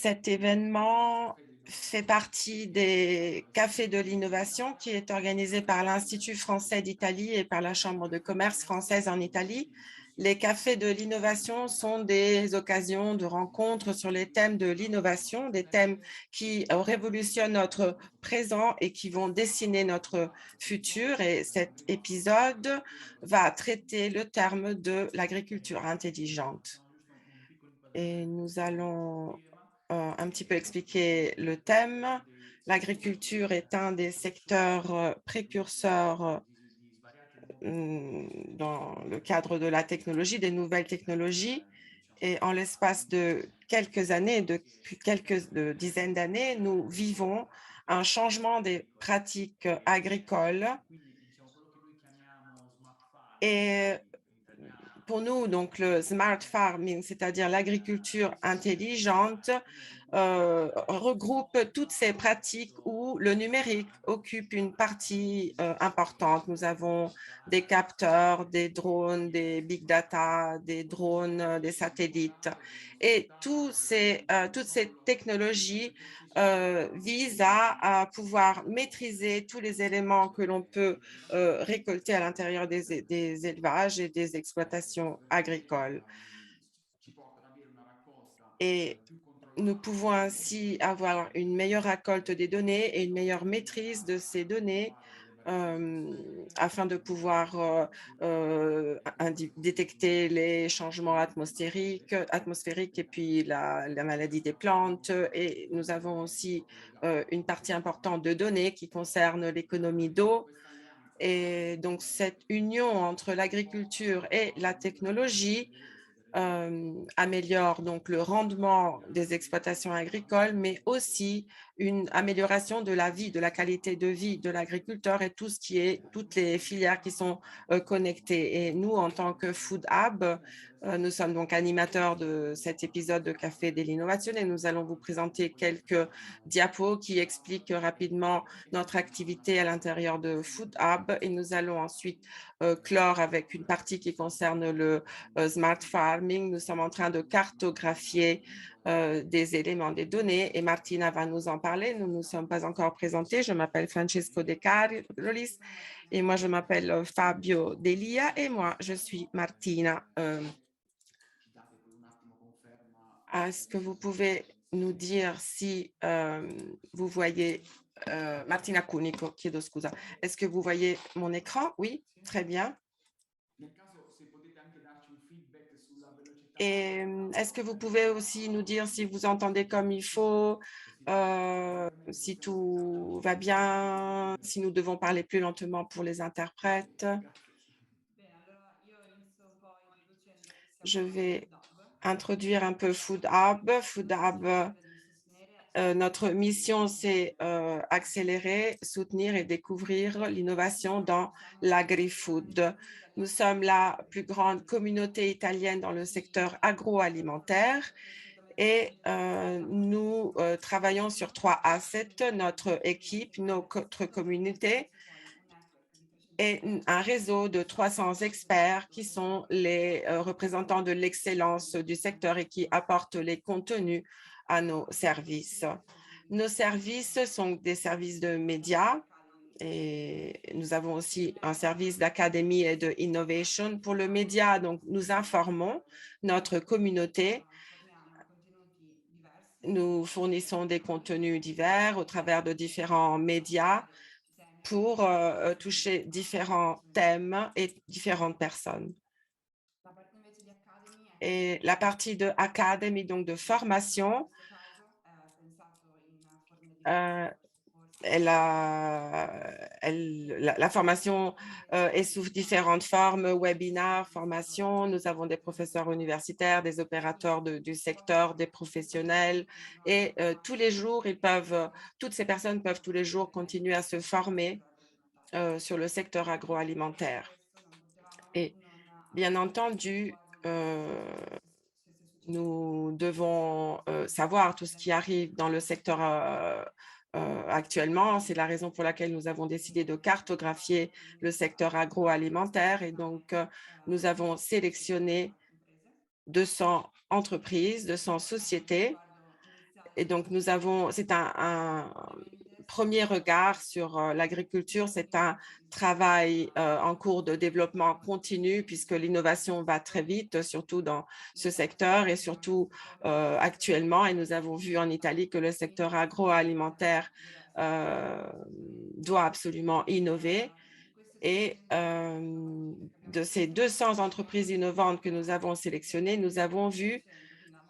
Cet événement fait partie des Cafés de l'innovation qui est organisé par l'Institut français d'Italie et par la Chambre de commerce française en Italie. Les Cafés de l'innovation sont des occasions de rencontres sur les thèmes de l'innovation, des thèmes qui révolutionnent notre présent et qui vont dessiner notre futur. Et cet épisode va traiter le terme de l'agriculture intelligente. Et nous allons un petit peu expliquer le thème. L'agriculture est un des secteurs précurseurs dans le cadre de la technologie, des nouvelles technologies. Et en l'espace de quelques années, depuis quelques dizaines d'années, nous vivons un changement des pratiques agricoles. Et pour nous, donc le smart farming, c'est-à-dire l'agriculture intelligente, regroupe toutes ces pratiques où le numérique occupe une partie importante. Nous avons des capteurs, des drones, des big data, des drones, des satellites. Et toutes ces technologies visent à pouvoir maîtriser tous les éléments que l'on peut récolter à l'intérieur des élevages et des exploitations agricoles. Et nous pouvons ainsi avoir une meilleure récolte des données et une meilleure maîtrise de ces données afin de pouvoir détecter les changements atmosphériques et puis la maladie des plantes. Et nous avons aussi une partie importante de données qui concerne l'économie d'eau. Et donc, cette union entre l'agriculture et la technologie améliore donc le rendement des exploitations agricoles, mais aussi une amélioration de la vie, de la qualité de vie de l'agriculteur et tout ce qui est, toutes les filières qui sont connectées. Et nous, en tant que Food Hub, nous sommes donc animateurs de cet épisode de Café de l'innovation et nous allons vous présenter quelques diapos qui expliquent rapidement notre activité à l'intérieur de Food Hub et nous allons ensuite clore avec une partie qui concerne le smart farming. Nous sommes en train de cartographier des éléments, des données et Martina va nous en parler. Nous ne nous sommes pas encore présentés. Je m'appelle Francesco De Carolis et moi je m'appelle Fabio Delia et moi je suis Martina. Est-ce que vous pouvez nous dire si vous voyez Martina Cunico, chiedo scusa. Est-ce que vous voyez mon écran? Oui, très bien. Et est-ce que vous pouvez aussi nous dire si vous entendez comme il faut, si tout va bien, si nous devons parler plus lentement pour les interprètes? Je vais introduire un peu Food Hub. Food Hub, notre mission, c'est accélérer, soutenir et découvrir l'innovation dans l'agri-food. Nous sommes la plus grande communauté italienne dans le secteur agroalimentaire et nous travaillons sur 3 assets, notre équipe, notre communauté et un réseau de 300 experts qui sont les représentants de l'excellence du secteur et qui apportent les contenus à nos services. Nos services sont des services de médias et nous avons aussi un service d'académie et de innovation. Pour le média, donc, nous informons notre communauté. Nous fournissons des contenus divers au travers de différents médias pour toucher différents thèmes et différentes personnes. Et la partie de Academy, donc de formation, euh, la formation est sous différentes formes, webinaires, formation. Nous avons des professeurs universitaires, des opérateurs du secteur, des professionnels et tous les jours, toutes ces personnes peuvent tous les jours continuer à se former sur le secteur agroalimentaire. Et bien entendu, nous devons savoir tout ce qui arrive dans le secteur actuellement. C'est la raison pour laquelle nous avons décidé de cartographier le secteur agroalimentaire et donc nous avons sélectionné 200 entreprises, 200 sociétés Et donc, c'est un premier regard sur l'agriculture. C'est un travail en cours de développement continu puisque l'innovation va très vite, surtout dans ce secteur et surtout actuellement. Et nous avons vu en Italie que le secteur agroalimentaire euh, doit absolument innover. Et de ces 200 entreprises innovantes que nous avons sélectionnées, nous avons vu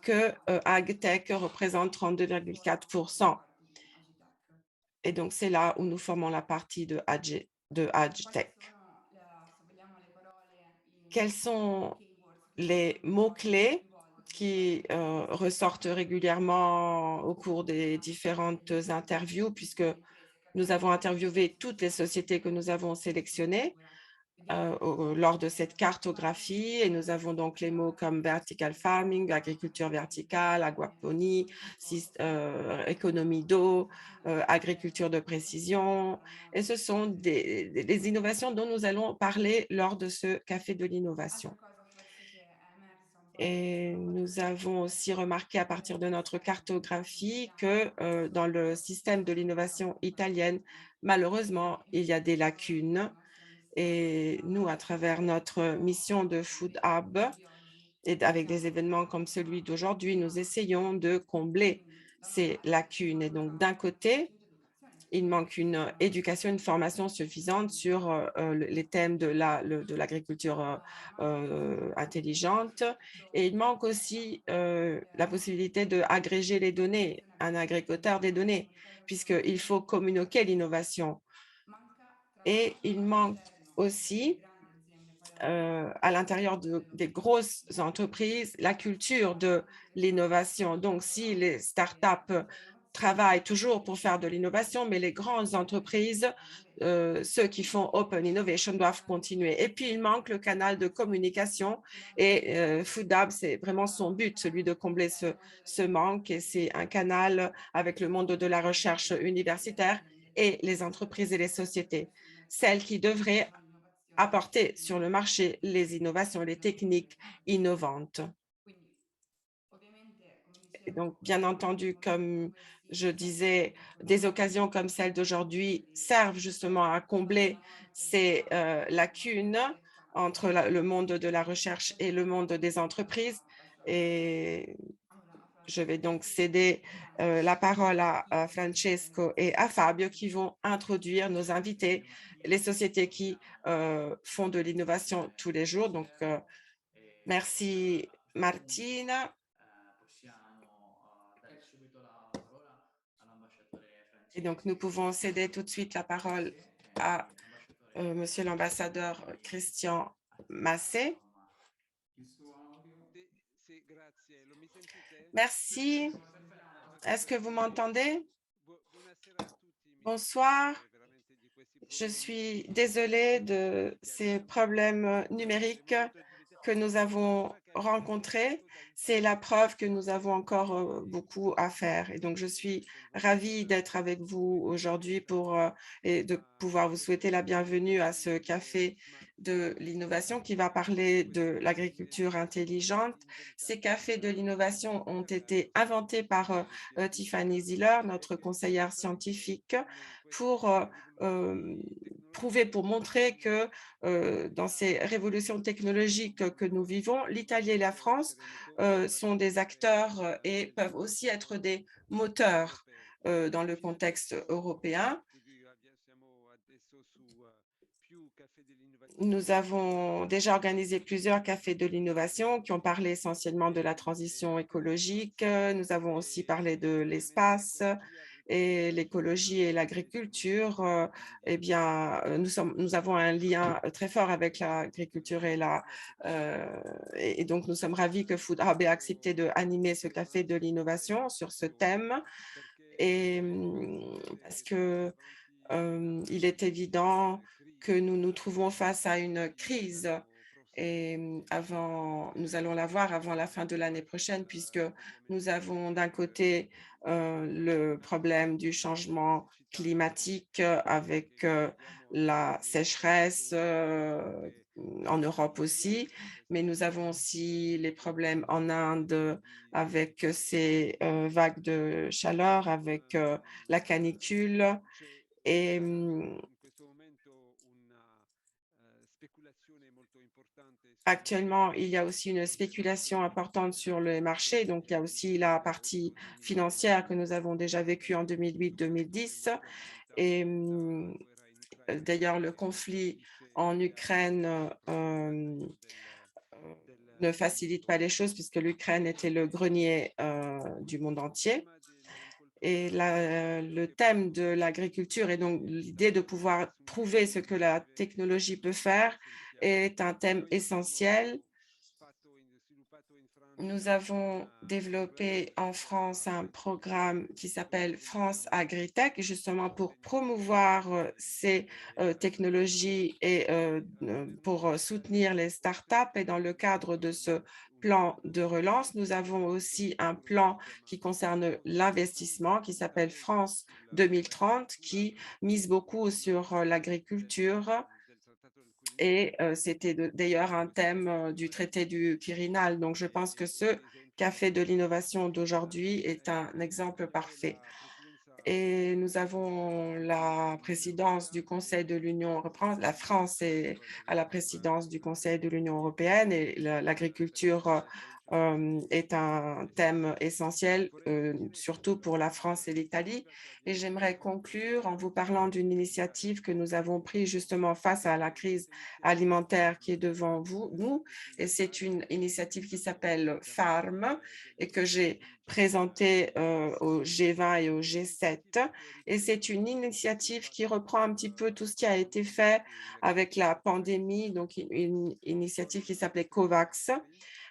que AgTech représente 32,4%. Et donc, c'est là où nous formons la partie de AgTech. Se vogliamo, le parole, Quels sont les mots-clés qui ressortent régulièrement au cours des différentes interviews, puisque nous avons interviewé toutes les sociétés que nous avons sélectionnées lors de cette cartographie et nous avons donc les mots comme vertical farming, agriculture verticale, aquaponie, économie d'eau, agriculture de précision. Et ce sont des innovations dont nous allons parler lors de ce café de l'innovation. altra cosa forse che è emersa un po' in Et questa nous fase avons aussi remarqué à è partir de notre l'esistenza di cartographie que piani dans le système de l'innovation italienne, malheureusement, il y a des lacunes. Et nous, à travers notre mission de Food Hub et avec des événements comme celui d'aujourd'hui, nous essayons de combler ces lacunes. Et donc, d'un côté, il manque une éducation, une formation suffisante sur les thèmes de l'agriculture intelligente. Et il manque aussi la possibilité d'agréger les données, un agrégateur des données, puisqu'il faut communiquer l'innovation. Et il manque aussi à l'intérieur des grosses entreprises la culture de l'innovation. Donc, si les startups travaillent toujours pour faire de l'innovation, mais les grandes entreprises, ceux qui font Open Innovation doivent continuer. Et puis, il manque le canal de communication et Foodab, c'est vraiment son but, celui de combler ce manque. Et c'est un canal avec le monde de la recherche universitaire et les entreprises et les sociétés, celles qui devraient apporter sur le marché les innovations, les techniques innovantes. Et donc, bien entendu, comme je disais, des occasions comme celle d'aujourd'hui servent justement à combler ces lacunes entre le monde de la recherche et le monde des entreprises. Et je vais donc céder la parole à Francesco et à Fabio qui vont introduire nos invités, les sociétés qui font de l'innovation tous les jours. Donc, merci Martina. Possiamo dare subito la parola all'ambasciatore Et donc, nous Francesco. pouvons céder tout de suite la parole Grazie, à ambasciatore Monsieur Francesco, l'ambassadeur noi Christian attendiamo Massé. insomma il suo audio. Sì, sì, grazie. Lo mi sentite? Merci. Est-ce que vous Sì. m'entendez? Buonasera a tutti. Mi Bonsoir. dispiace veramente di questi Je problemi suis tecnici désolée de che ces abbiamo problèmes numériques que nous avons magari in rencontrés. totalità C'est la preuve que nous avons encore beaucoup à faire. Et donc, je suis ravie d'être avec vous aujourd'hui et de pouvoir vous souhaiter la bienvenue à ce café de l'innovation qui va parler de l'agriculture intelligente. Ces cafés de l'innovation ont été inventés par Tiffany Ziller, notre conseillère scientifique, pour prouver, pour montrer que dans ces révolutions technologiques que nous vivons, l'Italie et la France sont des acteurs et peuvent aussi être des moteurs dans le contexte européen. Nous avons déjà organisé plusieurs cafés de l'innovation qui ont parlé essentiellement de la transition écologique. Nous avons aussi parlé de l'espace et l'écologie et l'agriculture. Eh bien, nous avons un lien très fort avec l'agriculture et donc nous sommes ravis que Food Hub ait accepté d'animer ce café de l'innovation sur ce thème. Et parce que il est évident que nous nous trouvons face à une crise et nous allons la voir avant la fin de l'année prochaine puisque nous avons d'un côté le problème du changement climatique avec la sécheresse en Europe aussi, mais nous avons aussi les problèmes en Inde avec ces vagues de chaleur, avec la canicule. Et actuellement, il y a aussi une spéculation importante sur le marché. Donc, il y a aussi la partie financière que nous avons déjà vécue en 2008-2010. Et d'ailleurs, le conflit en Ukraine ne facilite pas les choses puisque l'Ukraine était le grenier du monde entier. Et le thème de l'agriculture et donc l'idée de pouvoir prouver ce que la technologie peut faire est un thème essentiel. Nous avons développé en France un programme qui s'appelle France AgriTech, justement pour promouvoir ces technologies et pour soutenir les startups. Et dans le cadre de ce plan de relance, nous avons aussi un plan qui concerne l'investissement qui s'appelle France 2030, qui mise beaucoup sur l'agriculture. Et c'était d'ailleurs un thème du traité du Quirinal. Donc, je pense que ce café de l'innovation d'aujourd'hui est un exemple parfait. Et nous avons la présidence du Conseil de l'Union européenne. La France est à la présidence du Conseil de l'Union européenne et l'agriculture est un thème essentiel, surtout pour la France et l'Italie. Et j'aimerais conclure en vous parlant d'une initiative que nous avons prise justement face à la crise alimentaire qui est devant nous. Et c'est une initiative qui s'appelle FARM et que j'ai présentée au G20 et au G7. Et c'est une initiative qui reprend un petit peu tout ce qui a été fait avec la pandémie, donc une initiative qui s'appelait COVAX,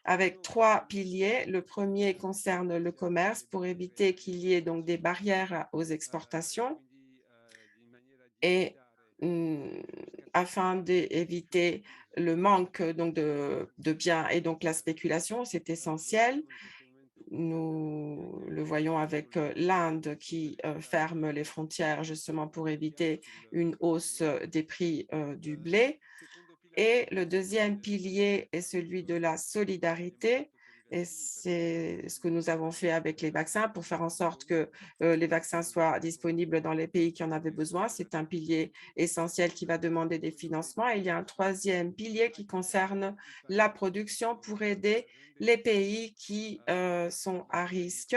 avec 3 piliers. Le premier concerne le commerce pour éviter qu'il y ait donc des barrières aux exportations et afin d'éviter le manque donc de biens et donc la spéculation, c'est essentiel. Nous le voyons avec l'Inde qui ferme les frontières justement pour éviter une hausse des prix du blé. Et le deuxième pilier est celui de la solidarité. Et c'est ce que nous avons fait avec les vaccins pour faire en sorte que les vaccins soient disponibles dans les pays qui en avaient besoin. C'est un pilier essentiel qui va demander des financements. Et il y a un troisième pilier qui concerne la production pour aider les pays qui sont à risque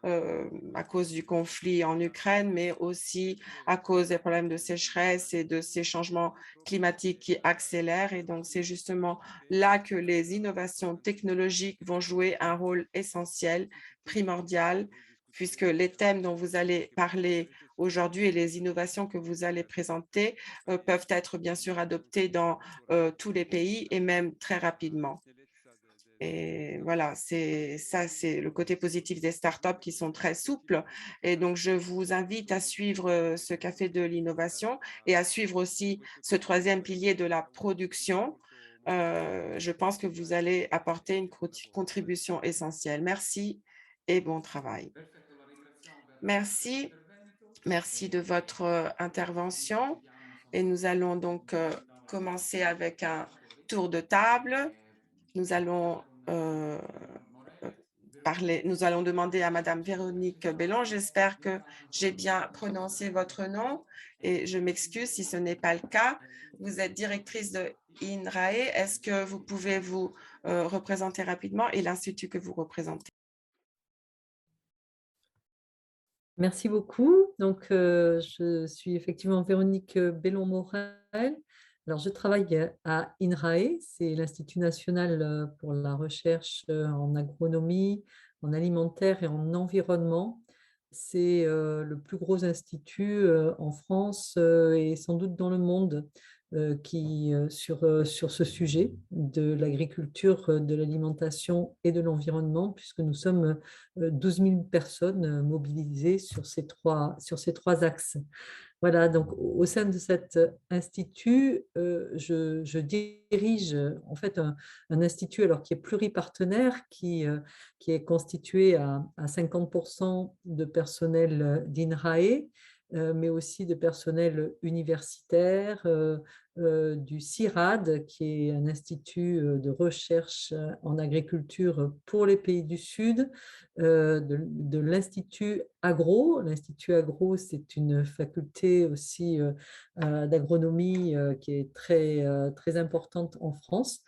à cause du conflit en Ukraine, mais aussi à cause des problèmes de sécheresse et de ces changements climatiques qui accélèrent. Et donc, c'est justement là que les innovations technologiques vont jouer un rôle essentiel, primordial, puisque les thèmes dont vous allez parler aujourd'hui et les innovations que vous allez présenter peuvent être bien sûr adoptées dans tous les pays et même très rapidement. Et voilà, c'est le côté positif des startups qui sont très souples. Et donc, je vous invite à suivre ce café de l'innovation et à suivre aussi ce troisième pilier de la production. Je pense que vous allez apporter une contribution essentielle. Merci et bon travail. Perfetto, la ringraziamo per questo Merci. intervento. Merci de votre intervention. Et nous allons donc commencer avec un tour de table. Nous allons nous allons demander à Madame Véronique Bellon. J'espère que j'ai bien prononcé votre nom et je m'excuse si ce n'est pas le cas. Vous êtes directrice de INRAE. Est-ce que vous pouvez vous représenter rapidement et l'institut que vous représentez? Merci beaucoup. Donc, je suis effectivement Véronique Bellon-Morel. Alors, je travaille à INRAE, c'est l'Institut national pour la recherche en agronomie, en alimentaire et en environnement. C'est le plus gros institut en France et sans doute dans le monde sur ce sujet de l'agriculture, de l'alimentation et de l'environnement, puisque nous sommes 12 000 personnes mobilisées sur ces trois axes. Voilà, donc au sein de cet institut, je dirige en fait un institut alors, qui est pluripartenaire, qui est constitué à 50% de personnel d'INRAE mais aussi de personnel universitaire, du CIRAD, qui est un institut de recherche en agriculture pour les pays du Sud, de l'Institut Agro. L'Institut Agro, c'est une faculté aussi d'agronomie qui est très importante en France.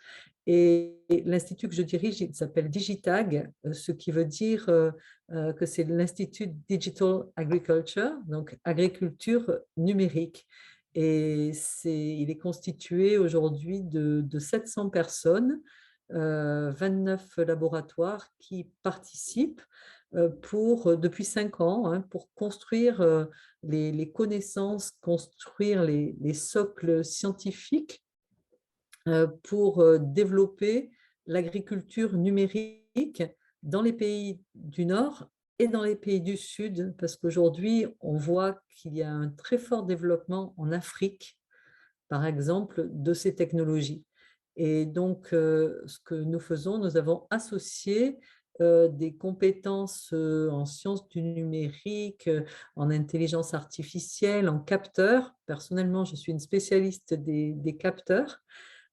Et l'institut que je dirige, il s'appelle Digitag, ce qui veut dire que c'est l'Institut Digital Agriculture, donc agriculture numérique. Et il est constitué aujourd'hui de 700 personnes, 29 laboratoires qui participent depuis 5 ans, hein, pour construire les connaissances, construire les socles scientifiques pour développer l'agriculture numérique dans les pays du Nord et dans les pays du Sud, parce qu'aujourd'hui, on voit qu'il y a un très fort développement en Afrique, par exemple, de ces technologies. Et donc, ce que nous faisons, nous avons associé des compétences en sciences du numérique, en intelligence artificielle, en capteurs. Personnellement, je suis une spécialiste des capteurs,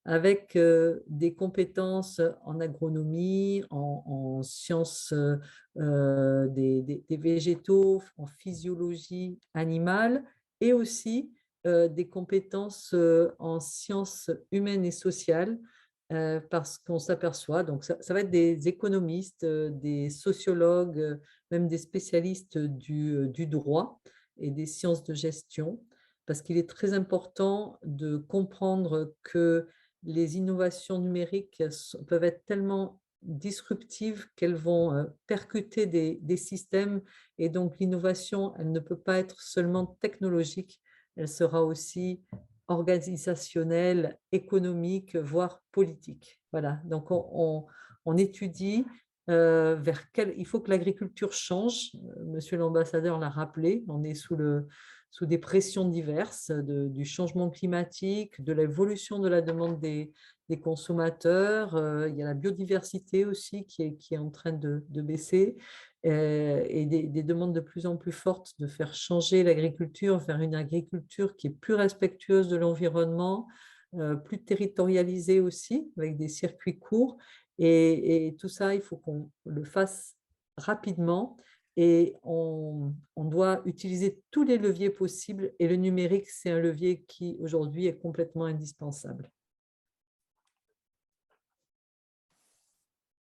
avec des compétences en agronomie, en sciences des végétaux, en physiologie animale, et aussi des compétences en sciences humaines et sociales, parce qu'on s'aperçoit, donc ça va être des économistes, des sociologues, même des spécialistes du droit et des sciences de gestion, parce qu'il est très important de comprendre que les innovations numériques peuvent être tellement disruptives qu'elles vont percuter des systèmes, et donc l'innovation, elle ne peut pas être seulement technologique, elle sera aussi organisationnelle, économique, voire politique. Voilà, donc on étudie il faut que l'agriculture change. Monsieur l'ambassadeur l'a rappelé, on est sous des pressions diverses du changement climatique, de l'évolution de la demande des consommateurs. Il y a la biodiversité aussi qui est en train de baisser, et des demandes de plus en plus fortes de faire changer l'agriculture vers une agriculture qui est plus respectueuse de l'environnement, plus territorialisée aussi, avec des circuits courts. Et tout ça, il faut qu'on le fasse rapidement, et on doit utiliser tous les leviers possibles, et le numérique, c'est un levier qui aujourd'hui est complètement indispensable.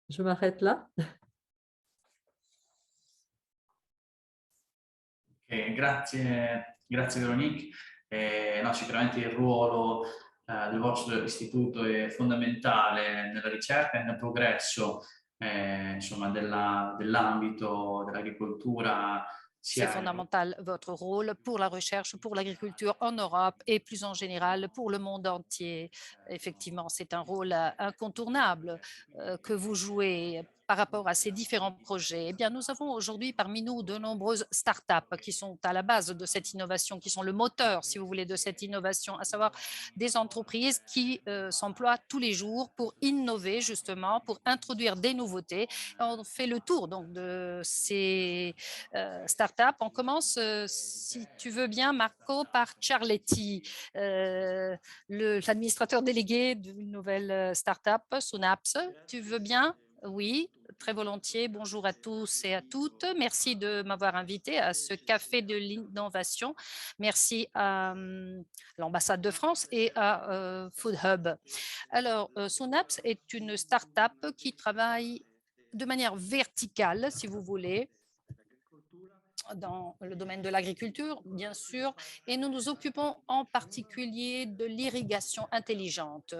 Je m'arrête là. Grazie Veronique. No, sicuramente il ruolo del vostro istituto è fondamentale nella ricerca e nel progresso insomma, dell'ambito dell'agricoltura. C'est fondamental, votre rôle pour la recherche, pour l'agriculture en Europe et plus en général pour le monde entier. Effectivement, c'est un rôle incontournable que vous jouez par rapport à ces différents projets. Eh bien, nous avons aujourd'hui parmi nous de nombreuses startups qui sont à la base de cette innovation, qui sont le moteur, si vous voulez, de cette innovation, à savoir des entreprises qui s'emploient tous les jours pour innover, justement, pour introduire des nouveautés. On fait le tour donc de ces startup. On commence, si tu veux bien, Marco, par Charletti, l'administrateur délégué d'une nouvelle startup, Sunaps. Tu veux bien? Oui, très volontiers. Bonjour à tous et à toutes. Merci de m'avoir invité à ce café de l'innovation. Merci à l'ambassade de France et à Food Hub. Alors, Sunaps est une start-up qui travaille de manière verticale, si vous voulez, dans le domaine de l'agriculture, bien sûr, et nous nous occupons en particulier de l'irrigation intelligente.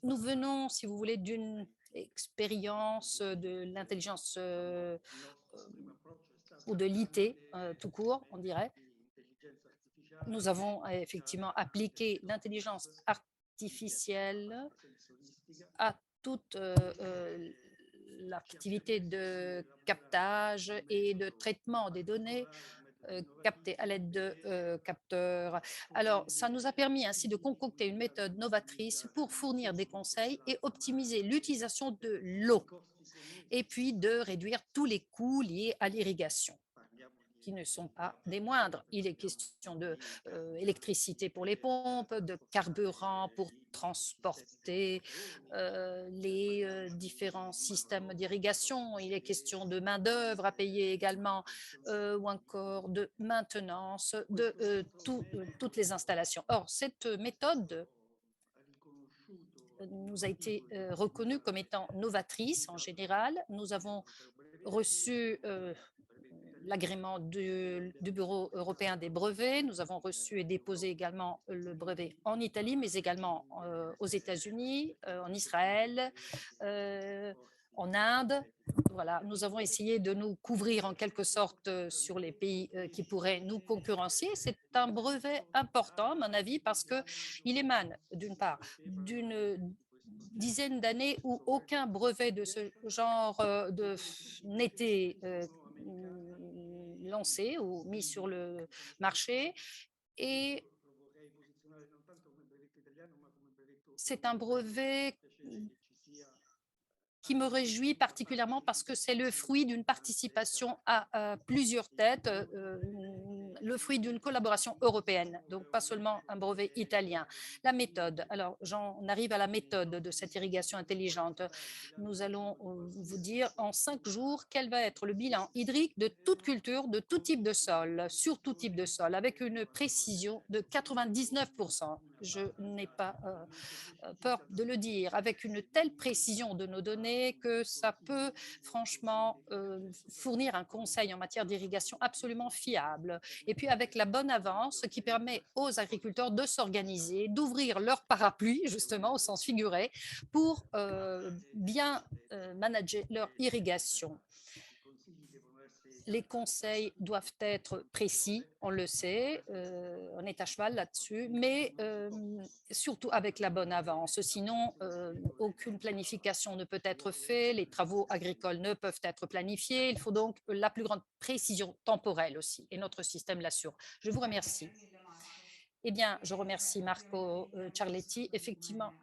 Nous venons, si vous voulez, d'une expérience de l'intelligence ou de l'IT tout court, on dirait. Nous avons effectivement appliqué l'intelligence artificielle à toute l'activité de captage et de traitement des données captés à l'aide de capteurs. Alors, ça nous a permis ainsi de concocter une méthode novatrice pour fournir des conseils et optimiser l'utilisation de l'eau, et puis de réduire tous les coûts liés à l'irrigation, qui ne sont pas des moindres. Il est question de électricité pour les pompes, de carburant pour transporter les différents systèmes d'irrigation. Il est question de main-d'œuvre à payer également, ou encore de maintenance de toutes les installations. Or, cette méthode nous a été reconnue comme étant novatrice en général. Nous avons reçu l'agrément du Bureau européen des brevets. Nous avons reçu et déposé également le brevet en Italie, mais également aux États-Unis, en Israël, en Inde. Voilà, nous avons essayé de nous couvrir en quelque sorte sur les pays qui pourraient nous concurrencer. C'est un brevet important, à mon avis, parce qu'il émane d'une part d'une dizaine d'années où aucun brevet de ce genre n'était lancé ou mis sur le marché. Et c'est un brevet qui me réjouit particulièrement parce que c'est le fruit d'une participation à plusieurs têtes, le fruit d'une collaboration européenne, donc pas seulement un brevet italien. La méthode, alors j'en arrive à la méthode de cette irrigation intelligente. Nous allons vous dire en 5 jours quel va être le bilan hydrique de toute culture, de tout type de sol, sur tout type de sol, avec une précision de 99%. Je n'ai pas peur de le dire, avec une telle précision de nos données que ça peut franchement fournir un conseil en matière d'irrigation absolument fiable. Et puis avec la bonne avance qui permet aux agriculteurs de s'organiser, d'ouvrir leur parapluie, justement au sens figuré, pour bien manager leur irrigation. Les conseils doivent être précis, on le sait, on est à cheval là-dessus, mais surtout avec la bonne avance. Sinon, aucune planification ne peut être faite, les travaux agricoles ne peuvent être planifiés. Il faut donc la plus grande précision temporelle aussi, et notre système l'assure. Je vous remercie. Eh bien, je remercie Marco Ciarletti. Effectivement,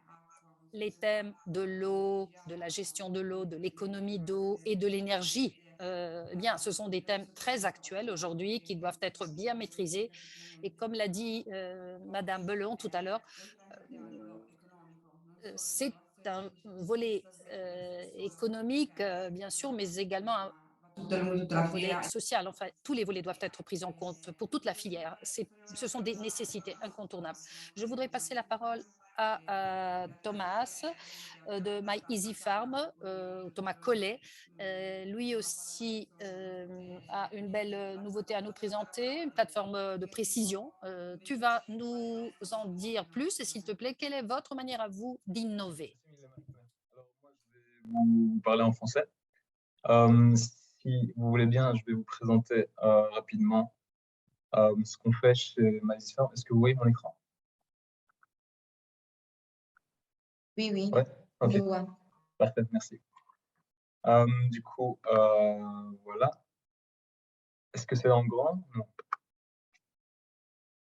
les thèmes de l'eau, de la gestion de l'eau, de l'économie d'eau et de l'énergie, eh bien, ce sont des thèmes très actuels aujourd'hui qui doivent être bien maîtrisés. Et comme l'a dit Madame Belon tout à l'heure, c'est un volet économique, bien sûr, mais également un volet social. Enfin, tous les volets doivent être pris en compte pour toute la filière. Ce sont des nécessités incontournables. Je voudrais passer la parole à Thomas de My Easy Farm, Thomas Collet. Lui aussi a une belle nouveauté à nous présenter, une plateforme de précision. Tu vas nous en dire plus, s'il te plaît. Quelle est votre manière à vous d'innover? Alors, moi, je vais vous parler en français. Si vous voulez bien, je vais vous présenter rapidement ce qu'on fait chez My Easy Farm. Est-ce que vous voyez mon écran? Oui, oui. Ouais, ok. Je vois. Parfait, merci. Du coup, voilà. Est-ce que c'est en grand? Non.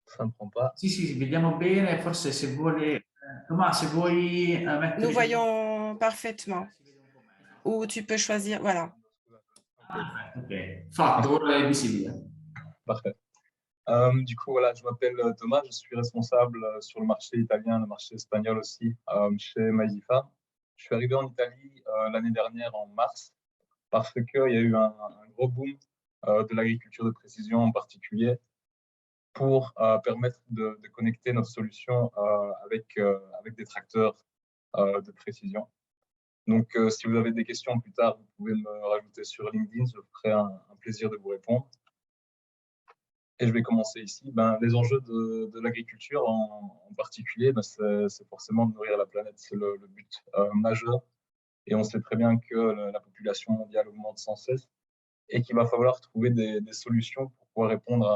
Ça ne prend pas. Sì, vediamo bene, forse se vuole, Thomas, se vuoi mettere... Nous voyons parfaitement. Ou tu peux choisir, voilà. Ok, fatto, ora è visibile. Parfait. Du coup, voilà, je m'appelle Thomas, je suis responsable sur le marché italien, le marché espagnol aussi, chez My Easy Farm. Je suis arrivé en Italie l'année dernière en mars parce qu'il y a eu un gros boom de l'agriculture de précision en particulier pour permettre de connecter notre solution avec des tracteurs de précision. Donc, si vous avez des questions plus tard, vous pouvez me rajouter sur LinkedIn, je ferai un plaisir de vous répondre. Et je vais commencer ici. Les enjeux de l'agriculture en particulier, c'est forcément de nourrir la planète, c'est le but majeur. Et on sait très bien que la population mondiale augmente sans cesse et qu'il va falloir trouver des solutions pour pouvoir répondre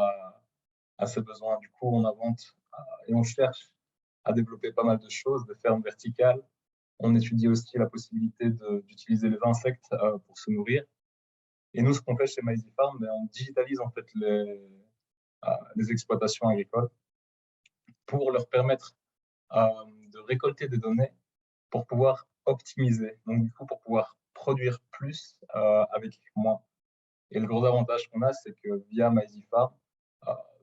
à ces besoins. Du coup, on invente et on cherche à développer pas mal de choses, des fermes verticales. On étudie aussi la possibilité d'utiliser les insectes pour se nourrir. Et nous, ce qu'on fait chez Maizy Farm, on digitalise en fait les exploitations agricoles pour leur permettre de récolter des données pour pouvoir optimiser. Donc, du coup, pour pouvoir produire plus avec moins. Et le gros avantage qu'on a, c'est que via Maizy Farm,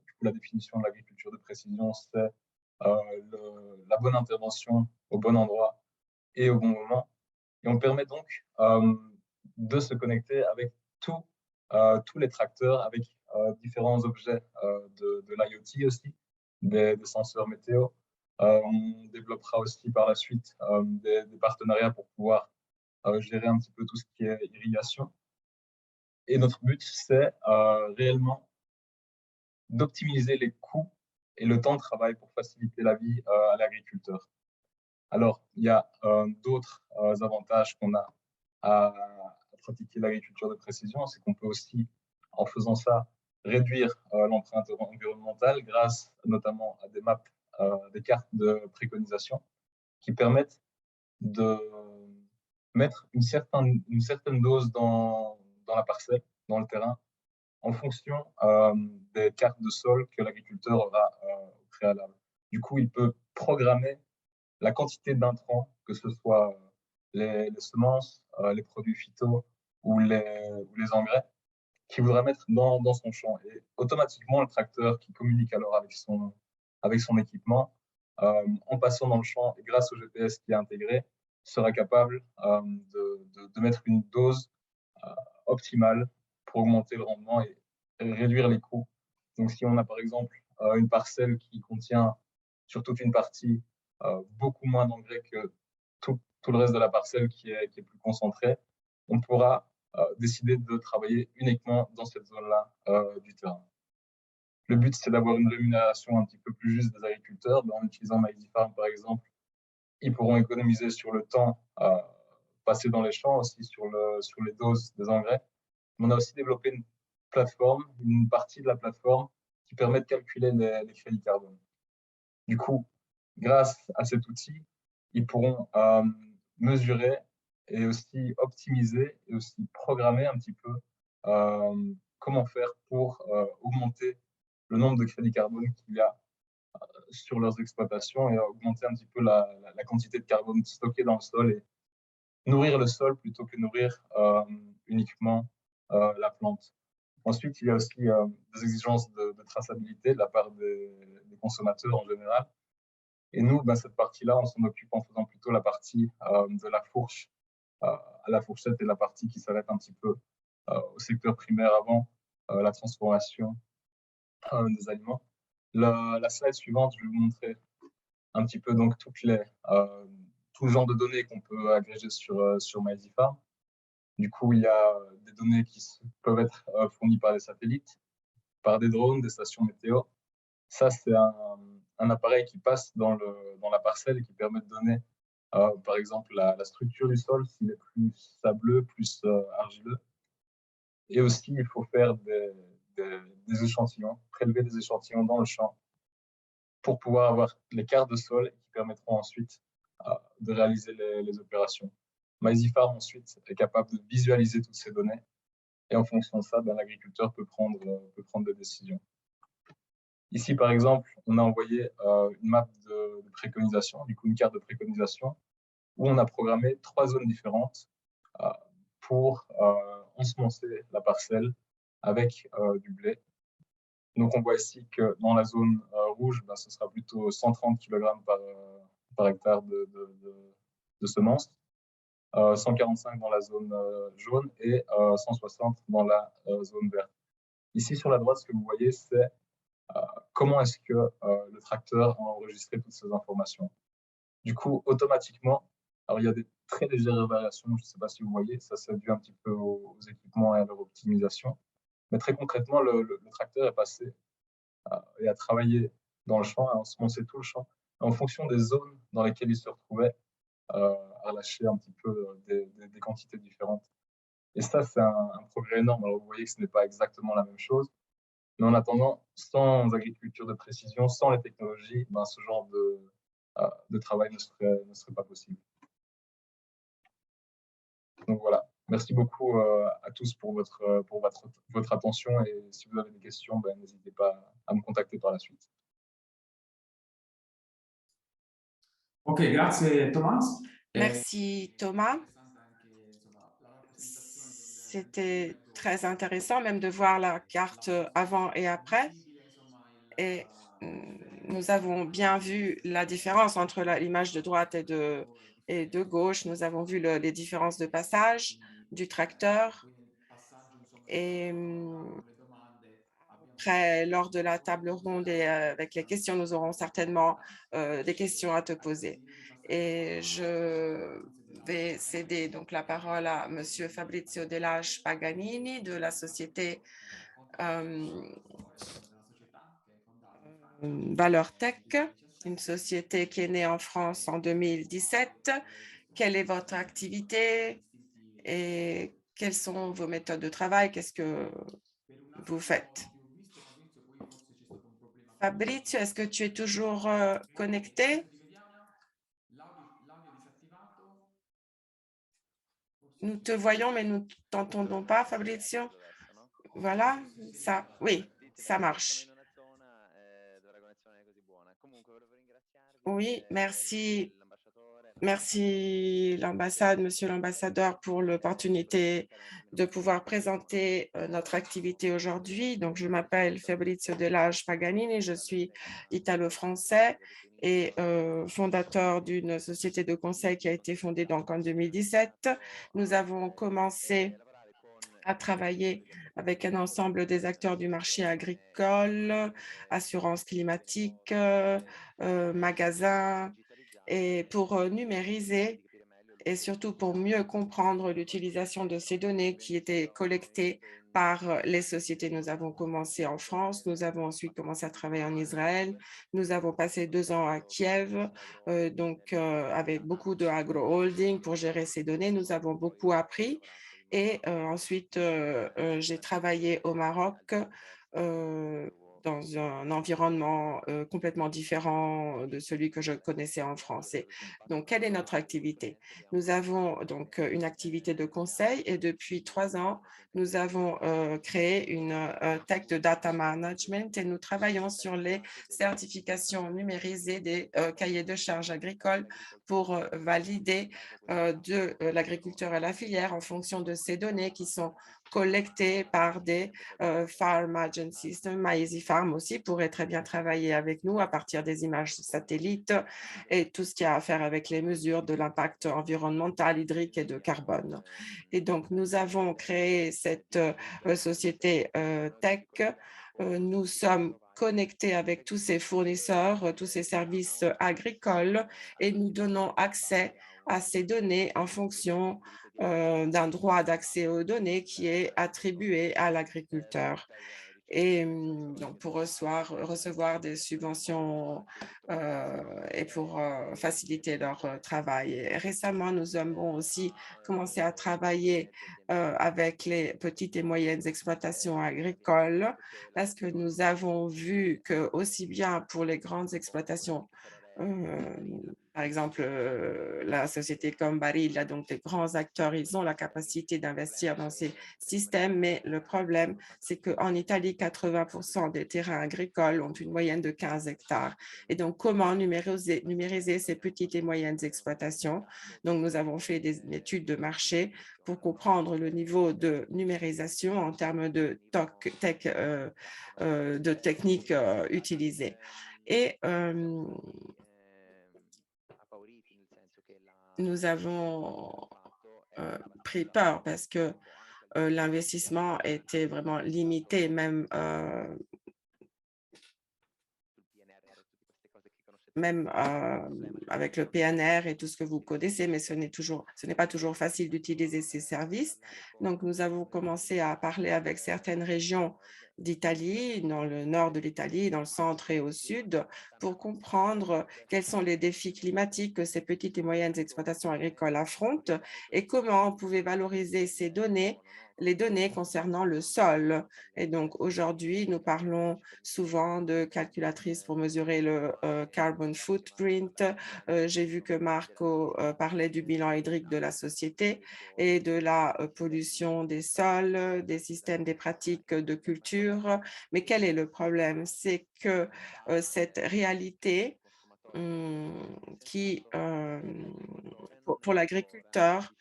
du coup, la définition de l'agriculture de précision, c'est la bonne intervention au bon endroit et au bon moment. Et on permet donc de se connecter avec tous les tracteurs, avec différents objets de l'IoT aussi, des senseurs météo. On développera aussi par la suite des partenariats pour pouvoir gérer un petit peu tout ce qui est irrigation. Et notre but, c'est réellement d'optimiser les coûts et le temps de travail pour faciliter la vie à l'agriculteur. Alors, il y a d'autres avantages qu'on a à pratiquer l'agriculture de précision, c'est qu'on peut aussi, en faisant ça, réduire l'empreinte environnementale grâce notamment à des maps, des cartes de préconisation qui permettent de mettre une certaine dose dans la parcelle, dans le terrain, en fonction des cartes de sol que l'agriculteur aura au préalable. Du coup, il peut programmer la quantité d'intrants, que ce soit les semences, les produits phyto ou les engrais, qu'il voudrait mettre dans son champ. Et automatiquement, le tracteur qui communique alors avec son équipement, en passant dans le champ et grâce au GPS qui est intégré, sera capable de mettre une dose optimale pour augmenter le rendement et réduire les coûts. Donc, si on a par exemple une parcelle qui contient sur toute une partie beaucoup moins d'engrais que tout le reste de la parcelle qui est plus concentré, on pourra décider de travailler uniquement dans cette zone-là du terrain. Le but, c'est d'avoir une rémunération un petit peu plus juste des agriculteurs. En utilisant Maizy Farm, par exemple, ils pourront économiser sur le temps passé dans les champs, aussi sur les doses des engrais. Mais on a aussi développé une plateforme, une partie de la plateforme qui permet de calculer les crédits carbone. Du coup, grâce à cet outil, ils pourront mesurer et aussi optimiser et aussi programmer un petit peu comment faire pour augmenter le nombre de crédits carbone qu'il y a sur leurs exploitations et augmenter un petit peu la quantité de carbone stockée dans le sol et nourrir le sol plutôt que nourrir uniquement la plante. Ensuite, il y a aussi des exigences de traçabilité de la part des consommateurs en général. Et nous, cette partie-là, on s'en occupe en faisant plutôt la partie de la fourche à la fourchette et la partie qui s'arrête un petit peu au secteur primaire avant la transformation des aliments. La slide suivante, je vais vous montrer un petit peu donc tout le genre de données qu'on peut agréger sur Maizy Farm. Du coup, il y a des données qui peuvent être fournies par des satellites, par des drones, des stations météo. Ça, c'est un appareil qui passe dans la parcelle et qui permet de donner, par exemple, la structure du sol, s'il est plus sableux, plus argileux. Et aussi, il faut faire des échantillons, prélever des échantillons dans le champ pour pouvoir avoir les cartes de sol qui permettront ensuite de réaliser les opérations. Maizy Farm, ensuite, est capable de visualiser toutes ces données et en fonction de ça, l'agriculteur peut prendre des décisions. Ici, par exemple, on a envoyé une map de préconisation, du coup une carte de préconisation, où on a programmé 3 zones différentes pour ensemencer la parcelle avec du blé. Donc, on voit ici que dans la zone rouge, ce sera plutôt 130 kg par hectare de semences, 145 dans la zone jaune et 160 dans la zone verte. Ici, sur la droite, ce que vous voyez, c'est comment est-ce que le tracteur a enregistré toutes ces informations. Du coup, automatiquement, alors il y a des très légères variations, je ne sais pas si vous voyez, ça c'est dû un petit peu aux équipements et à leur optimisation. Mais très concrètement, le tracteur est passé et a travaillé dans le champ, a ensemencé tout le champ. En fonction des zones dans lesquelles il se retrouvait, à lâcher un petit peu des quantités différentes. Et ça, c'est un progrès énorme. Alors, vous voyez que ce n'est pas exactement la même chose. Mais en attendant, sans agriculture de précision, sans les technologies, ce genre de travail ne serait pas possible. Donc voilà, Merci beaucoup à tous pour votre attention et si vous avez des questions, n'hésitez pas à me contacter par la suite. Ok, grazie Thomas. Merci Thomas. C'était très intéressant même de voir la carte avant et après. Et nous avons bien vu la différence entre l'image de droite et de gauche. Nous avons vu les différences de passage du tracteur. Et après, lors de la table ronde et avec les questions, nous aurons certainement des questions à te poser. Et je vais céder donc la parole à Monsieur Fabrizio Delage Paganini de la société Valeur Tech, une société qui est née en France en 2017. Quelle est votre activité et quelles sont vos méthodes de travail? Qu'est-ce que vous faites? Fabrizio, est-ce que tu es toujours connecté? Nous te voyons, mais nous ne t'entendons pas, Fabrizio. Voilà, ça, oui, ça marche. Oui, merci. Merci l'ambassade, monsieur l'ambassadeur, pour l'opportunité de pouvoir présenter notre activité aujourd'hui. Donc, je m'appelle Fabrizio Delage Paganini, je suis italo-français et fondateur d'une société de conseil qui a été fondée donc en 2017. Nous avons commencé à travailler avec un ensemble des acteurs du marché agricole, assurance climatique, magasins, et pour numériser et surtout pour mieux comprendre l'utilisation de ces données qui étaient collectées par les sociétés. Nous avons commencé en France, nous avons ensuite commencé à travailler en Israël, nous avons passé 2 ans à Kiev, avec beaucoup de agro-holding pour gérer ces données. Nous avons beaucoup appris et ensuite j'ai travaillé au Maroc dans un environnement complètement différent de celui que je connaissais en France. Donc, quelle est notre activité? Nous avons donc une activité de conseil et depuis 3 ans, nous avons créé une tech de data management et nous travaillons sur les certifications numérisées des cahiers de charges agricoles pour valider de l'agriculteur à la filière en fonction de ces données qui sont collectées par des farm agencies. Maizy Farm aussi pourrait très bien travailler avec nous à partir des images satellites et tout ce qui a à faire avec les mesures de l'impact environnemental, hydrique et de carbone. Et donc, nous avons créé cette société tech. Nous sommes connectés avec tous ces fournisseurs, tous ces services agricoles et nous donnons accès à ces données en fonction d'un droit d'accès aux données qui est attribué à l'agriculteur. Et donc pour recevoir des subventions et pour faciliter leur travail. Et récemment, nous avons aussi commencé à travailler avec les petites et moyennes exploitations agricoles parce que nous avons vu que aussi bien pour les grandes exploitations, par exemple, la société comme Barilla, donc les grands acteurs, ils ont la capacité d'investir dans ces systèmes, mais le problème, c'est qu'en Italie, 80% des terrains agricoles ont une moyenne de 15 hectares. Et donc, comment numériser ces petites et moyennes exploitations? Donc, nous avons fait des études de marché pour comprendre le niveau de numérisation en termes de techniques utilisées. Et nous avons pris peur parce que l'investissement était vraiment limité, même avec le PNR et tout ce que vous connaissez, mais ce n'est pas toujours facile d'utiliser ces services. Donc, nous avons commencé à parler avec certaines régions d'Italie, dans le nord de l'Italie, dans le centre et au sud, pour comprendre quels sont les défis climatiques que ces petites et moyennes exploitations agricoles affrontent et comment on pouvait valoriser ces données les données concernant le sol. Et donc, aujourd'hui, nous parlons souvent de calculatrices pour mesurer le carbon footprint. J'ai vu que Marco parlait du bilan hydrique de la société et de la pollution des sols, des systèmes, des pratiques de culture. Mais quel est le problème? C'est que cette réalité qui, pour l'agriculteur,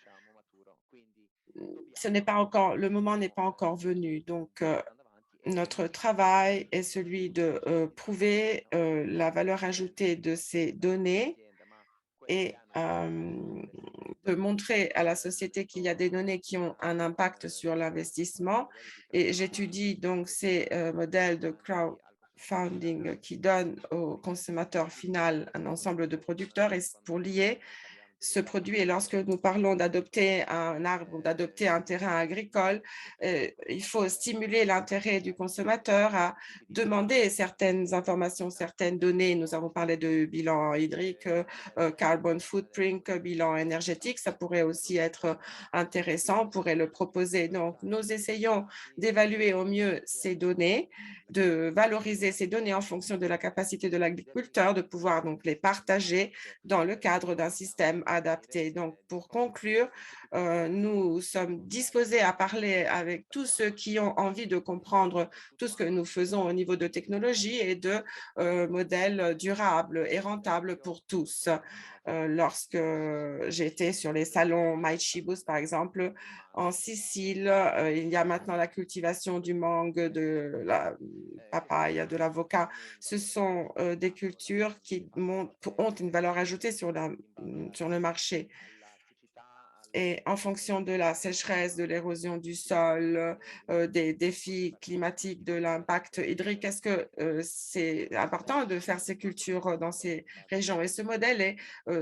le moment n'est pas encore venu. Donc, notre travail est celui de prouver la valeur ajoutée de ces données et de montrer à la société qu'il y a des données qui ont un impact sur l'investissement. Et j'étudie donc ces modèles de crowdfunding qui donnent au consommateur final un ensemble de producteurs et pour lier ce produit. Et lorsque nous parlons d'adopter un arbre ou d'adopter un terrain agricole, il faut stimuler l'intérêt du consommateur à demander certaines informations, certaines données. Nous avons parlé de bilan hydrique, carbon footprint, bilan énergétique. Ça pourrait aussi être intéressant, on pourrait le proposer. Donc, nous essayons d'évaluer au mieux ces données, de valoriser ces données en fonction de la capacité de l'agriculteur, de pouvoir donc les partager dans le cadre d'un système adapté. Donc, pour conclure, nous sommes disposés à parler avec tous ceux qui ont envie de comprendre tout ce que nous faisons au niveau de technologie et de modèles durables et rentables pour tous. Lorsque j'étais sur les salons Maïchibus, par exemple, en Sicile, il y a maintenant la cultivation du mangue, de la papaye, de l'avocat. Ce sont des cultures qui ont une valeur ajoutée sur le marché. Et en fonction de la sécheresse, de l'érosion du sol, des défis climatiques, de l'impact hydrique, est-ce que c'est important de faire ces cultures dans ces régions? Et ce modèle est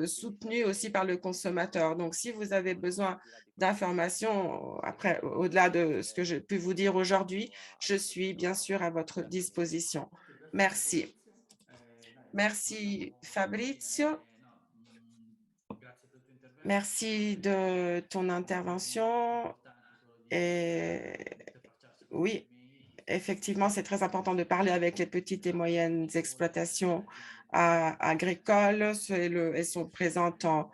soutenu aussi par le consommateur. Donc, si vous avez besoin d'informations, après, au-delà de ce que j'ai pu vous dire aujourd'hui, je suis bien sûr à votre disposition. Merci. Merci, Fabrizio. Merci de ton intervention. Et oui, effectivement, c'est très important de parler avec les petites et moyennes exploitations agricoles. Elles sont présentes en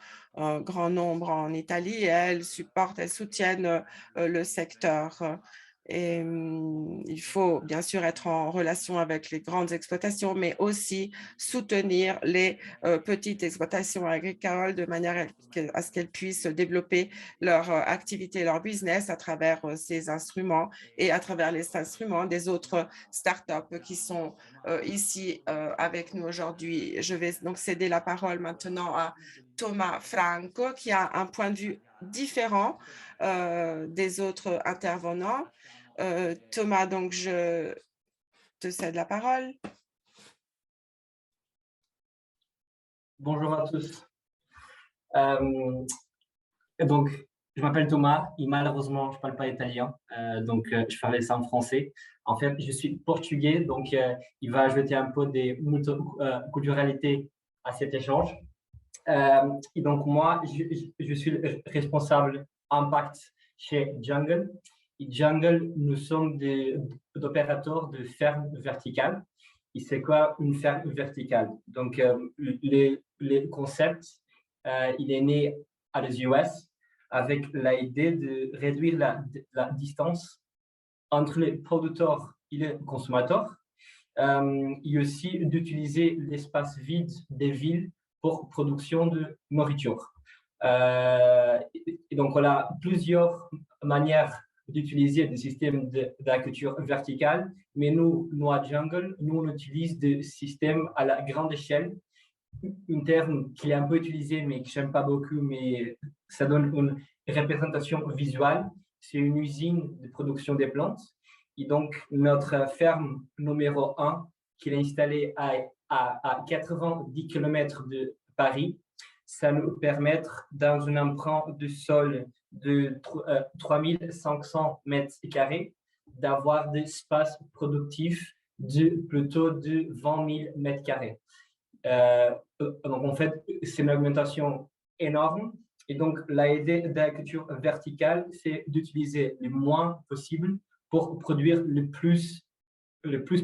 grand nombre en Italie et elles soutiennent le secteur. Et il faut bien sûr être en relation avec les grandes exploitations, mais aussi soutenir les petites exploitations agricoles de manière à ce qu'elles puissent développer leur activité, leur business à travers ces instruments et à travers les instruments des autres startups qui sont ici avec nous aujourd'hui. Je vais donc céder la parole maintenant à Thomas Franco, qui a un point de vue différent des autres intervenants. Thomas, donc je te cède la parole. Bonjour à tous. Donc, je m'appelle Thomas et malheureusement, je ne parle pas italien, donc je ferai ça en français. En fait, je suis portugais, donc il va ajouter un peu de multiculturalité à cet échange. Et donc, moi, je suis responsable impact chez Jungle. Et Jungle, nous sommes des opérateurs de ferme verticale. Et c'est quoi une ferme verticale? Donc, les concepts, il est né à les US avec l'idée de réduire la distance entre les producteurs et les consommateurs, et aussi d'utiliser l'espace vide des villes pour production de nourriture. Et donc, on a plusieurs manières d'utiliser des systèmes d'agriculture verticale, mais nous à Jungle, nous on utilise des systèmes à la grande échelle, un terme qui est un peu utilisé, mais que je n'aime pas beaucoup, mais ça donne une représentation visuelle. C'est une usine de production des plantes. Et donc, notre ferme numéro 1, qui est installée à 90 km de Paris, ça nous permet, dans un emprunt de sol de 3500 mètres carrés, d'avoir des espaces productifs plutôt de 20 000 mètres carrés. Donc, en fait, c'est une augmentation énorme Et donc, l'idée de l'agriculture verticale, c'est d'utiliser le moins possible pour produire le plus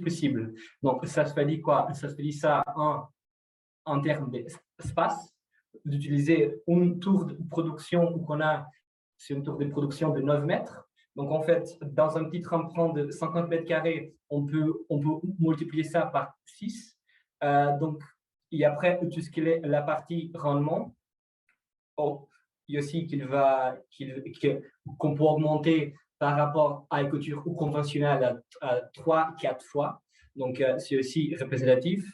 possible. Donc, ça se fait dit quoi? Ça se fait dit ça en termes d'espace, d'utiliser une tour de production qu'on a, c'est une tour de production de 9 mètres. Donc, en fait, dans un petit emprunt de 50 mètres carrés, on peut multiplier ça par 6. Donc, et après, tout ce qui est la partie rendement, il y a aussi qu'on peut augmenter par rapport à l'agriculture conventionnelle à 3-4 fois. Donc, c'est aussi représentatif.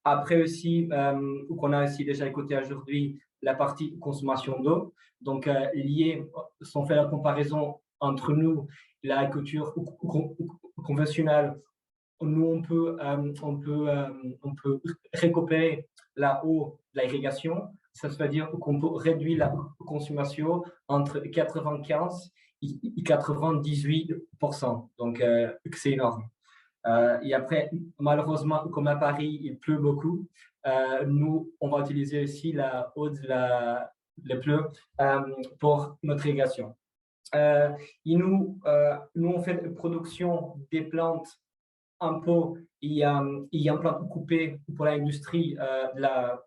Après aussi, qu'on a aussi déjà écouté aujourd'hui, la partie consommation d'eau. Donc, lié, si on fait la comparaison entre nous, l'agriculture conventionnelle, nous, on peut récupérer la eau de l'irrigation. Ça veut dire qu'on peut réduire la consommation entre 95 et 98%. Donc, c'est énorme. Et après, malheureusement, comme à Paris, il pleut beaucoup, nous, on va utiliser aussi la eau de le pleu pour notre irrigation. Et nous, on fait la production des plantes un peu, il y a un plan coupé pour l'industrie de la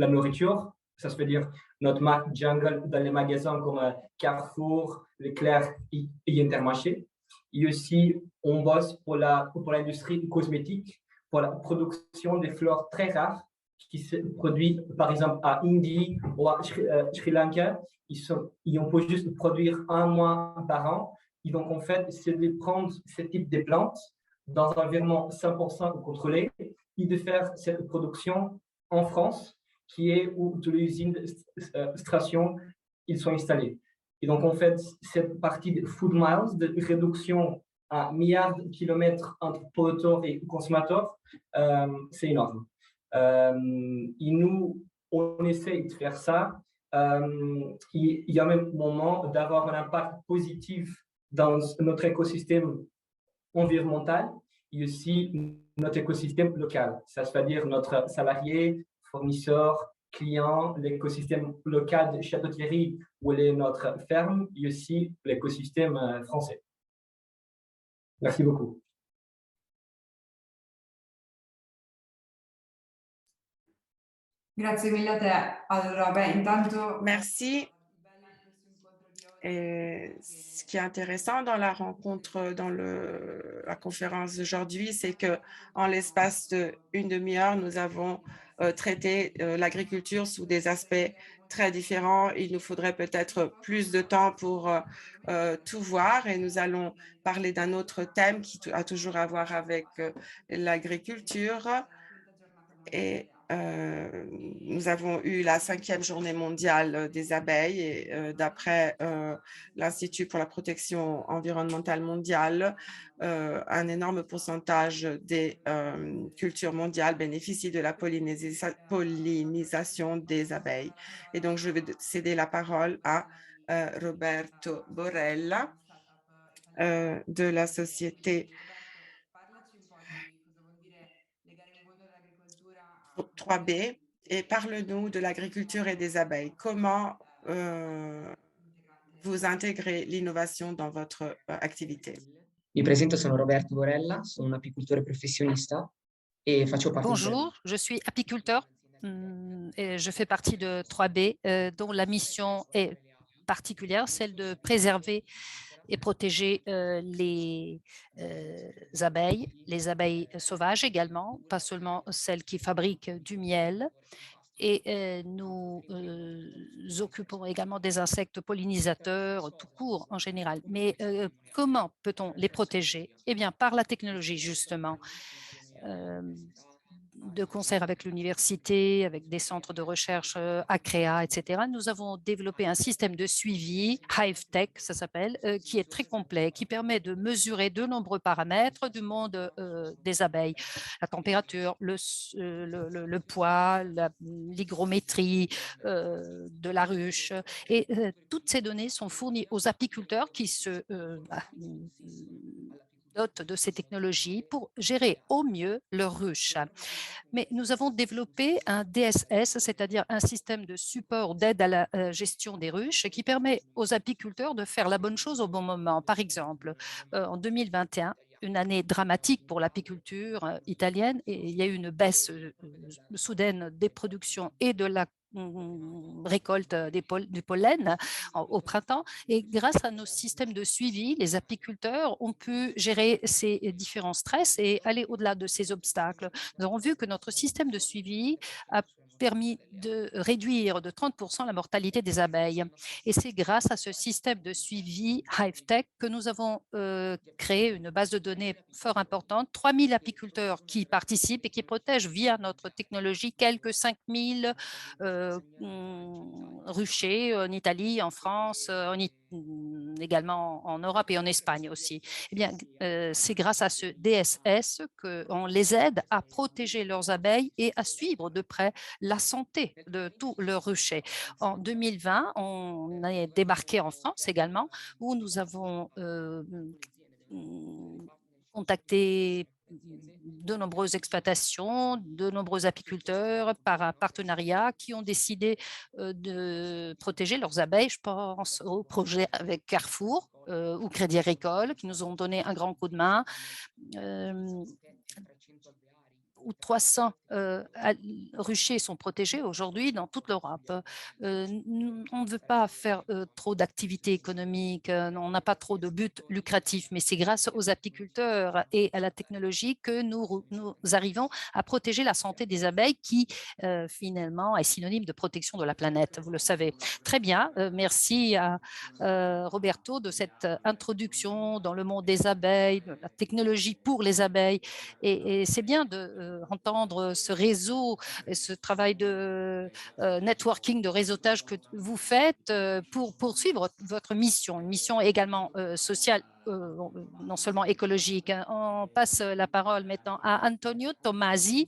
nourriture. Ça se veut dire notre marque Jungle dans les magasins comme Carrefour, Leclerc et Intermarché. Et aussi, on bosse pour l'industrie cosmétique, pour la production des fleurs très rares qui se produisent par exemple à Indie ou à Sri Lanka. On peut juste produire un mois par an. Et donc, en fait, c'est de prendre ce type de plantes dans un environnement 100% contrôlé et de faire cette production en France, qui est où toutes les usines d'extraction ils sont installés. Et donc, en fait, cette partie de Food Miles, de réduction à milliards de kilomètres entre producteurs et consommateurs, c'est énorme. Et nous, on essaie de faire ça. Il y a même un moment d'avoir un impact positif dans notre écosystème environnemental et aussi notre écosystème local. Ça veut dire notre salarié, fournisseur, client, l'écosystème local de Château-Thierry où est notre ferme et aussi l'écosystème français. Merci beaucoup. Merci. Et ce qui est intéressant dans la rencontre, dans la conférence d'aujourd'hui, c'est que en l'espace d'une demi-heure, nous avons traité l'agriculture sous des aspects très différents. Il nous faudrait peut-être plus de temps pour tout voir et nous allons parler d'un autre thème qui a toujours à voir avec l'agriculture. Et nous avons eu la 5e journée mondiale des abeilles et d'après l'Institut pour la protection environnementale mondiale, un énorme pourcentage des cultures mondiales bénéficient de la pollinisation des abeilles. Et donc, je vais céder la parole à Roberto Borella de la société 3B et parle-nous de l'agriculture et des abeilles. Comment vous intégrez l'innovation dans votre activité? Mi presento, sono Roberto Borella, sono un apicoltore professionista e faccio parte Bonjour, je suis apiculteur et je fais partie de 3B dont la mission est particulière, celle de préserver et protéger les abeilles sauvages également, pas seulement celles qui fabriquent du miel. Et nous occupons également des insectes pollinisateurs tout court en général. Mais comment peut-on les protéger? Eh bien, par la technologie, justement. De concert avec l'université, avec des centres de recherche ACREA, etc., nous avons développé un système de suivi, HiveTech, ça s'appelle, qui est très complet, qui permet de mesurer de nombreux paramètres du monde des abeilles, la température, le poids, l'hygrométrie de la ruche. Et toutes ces données sont fournies aux apiculteurs qui se dotent de ces technologies pour gérer au mieux leurs ruches. Mais nous avons développé un DSS, c'est-à-dire un système de support d'aide à la gestion des ruches qui permet aux apiculteurs de faire la bonne chose au bon moment. Par exemple, en 2021, une année dramatique pour l'apiculture italienne, et il y a eu une baisse soudaine des productions et de la récolte du pollen au printemps. Et grâce à nos systèmes de suivi, les apiculteurs ont pu gérer ces différents stress et aller au-delà de ces obstacles. Nous avons vu que notre système de suivi a permis de réduire de 30% la mortalité des abeilles. Et c'est grâce à ce système de suivi HiveTech que nous avons créé une base de données fort importante, 3000 apiculteurs qui participent et qui protègent via notre technologie quelques 5000 ruchers en Italie, en France, également en Europe et en Espagne aussi. Eh bien, c'est grâce à ce DSS qu'on les aide à protéger leurs abeilles et à suivre de près la santé de tous leurs ruchers. En 2020, on est débarqué en France également, où nous avons contacté de nombreuses exploitations, de nombreux apiculteurs par un partenariat qui ont décidé de protéger leurs abeilles. Je pense au projet avec Carrefour ou Crédit Agricole qui nous ont donné un grand coup de main. Où 300 ruchers sont protégés aujourd'hui dans toute l'Europe. On ne veut pas faire trop d'activités économiques, on n'a pas trop de but lucratif, mais c'est grâce aux apiculteurs et à la technologie que nous arrivons à protéger la santé des abeilles qui, finalement, est synonyme de protection de la planète, vous le savez. Très bien, merci à Roberto de cette introduction dans le monde des abeilles, de la technologie pour les abeilles. Et c'est bien d'entendre ce réseau et ce travail de networking, de réseautage que vous faites pour poursuivre votre mission, une mission également sociale, non seulement écologique. On passe la parole maintenant à Antonio Tomasi,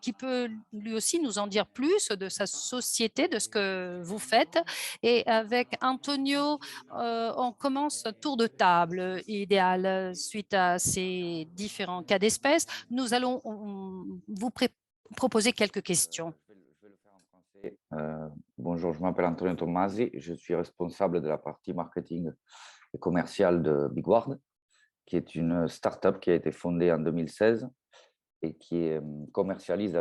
qui peut lui aussi nous en dire plus de sa société, de ce que vous faites. Et avec Antonio, on commence un tour de table idéal suite à ces différents cas d'espèces. Nous allons vous proposer quelques questions. Je vais le faire en français. Bonjour, je m'appelle Antonio Tommasi, je suis responsable de la partie marketing et commerciale de Bigward, qui est une start-up qui a été fondée en 2016 et qui commercialise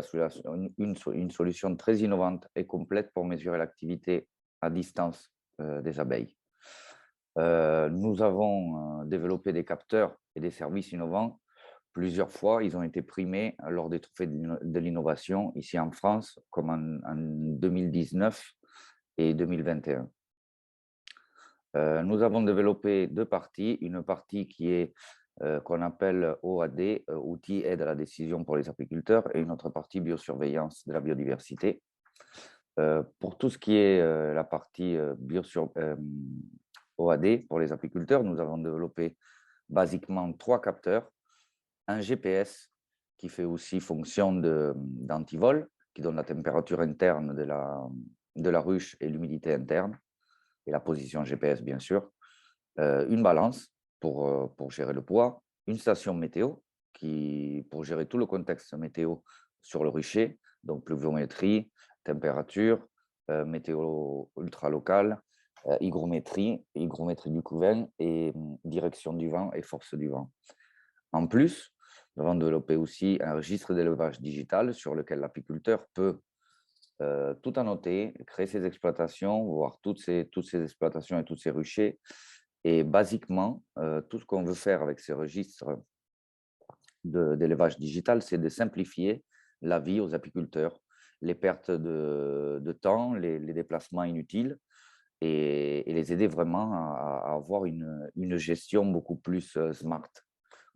une solution très innovante et complète pour mesurer l'activité à distance des abeilles. Nous avons développé des capteurs et des services innovants. Plusieurs fois, ils ont été primés lors des trophées de l'innovation ici en France, comme en 2019 et 2021. Nous avons développé deux parties. Une partie qui est qu'on appelle OAD, outils aide à la décision pour les apiculteurs, et une autre partie biosurveillance de la biodiversité. Pour tout ce qui est la partie OAD pour les apiculteurs, nous avons développé basiquement 3 capteurs, un GPS qui fait aussi fonction d'antivol, qui donne la température interne de la ruche et l'humidité interne, et la position GPS bien sûr, une balance pour gérer le poids, une station météo pour gérer tout le contexte météo sur le rucher, donc pluviométrie, température, météo ultra-locale, hygrométrie du couvain et direction du vent et force du vent. En plus, nous avons développé aussi un registre d'élevage digital sur lequel l'apiculteur peut tout annoter, créer ses exploitations, voir toutes ces exploitations et tous ces ruchers. Et basiquement, tout ce qu'on veut faire avec ces registres d'élevage digital, c'est de simplifier la vie aux apiculteurs, les pertes de temps, les déplacements inutiles, et les aider vraiment à avoir une gestion beaucoup plus smart,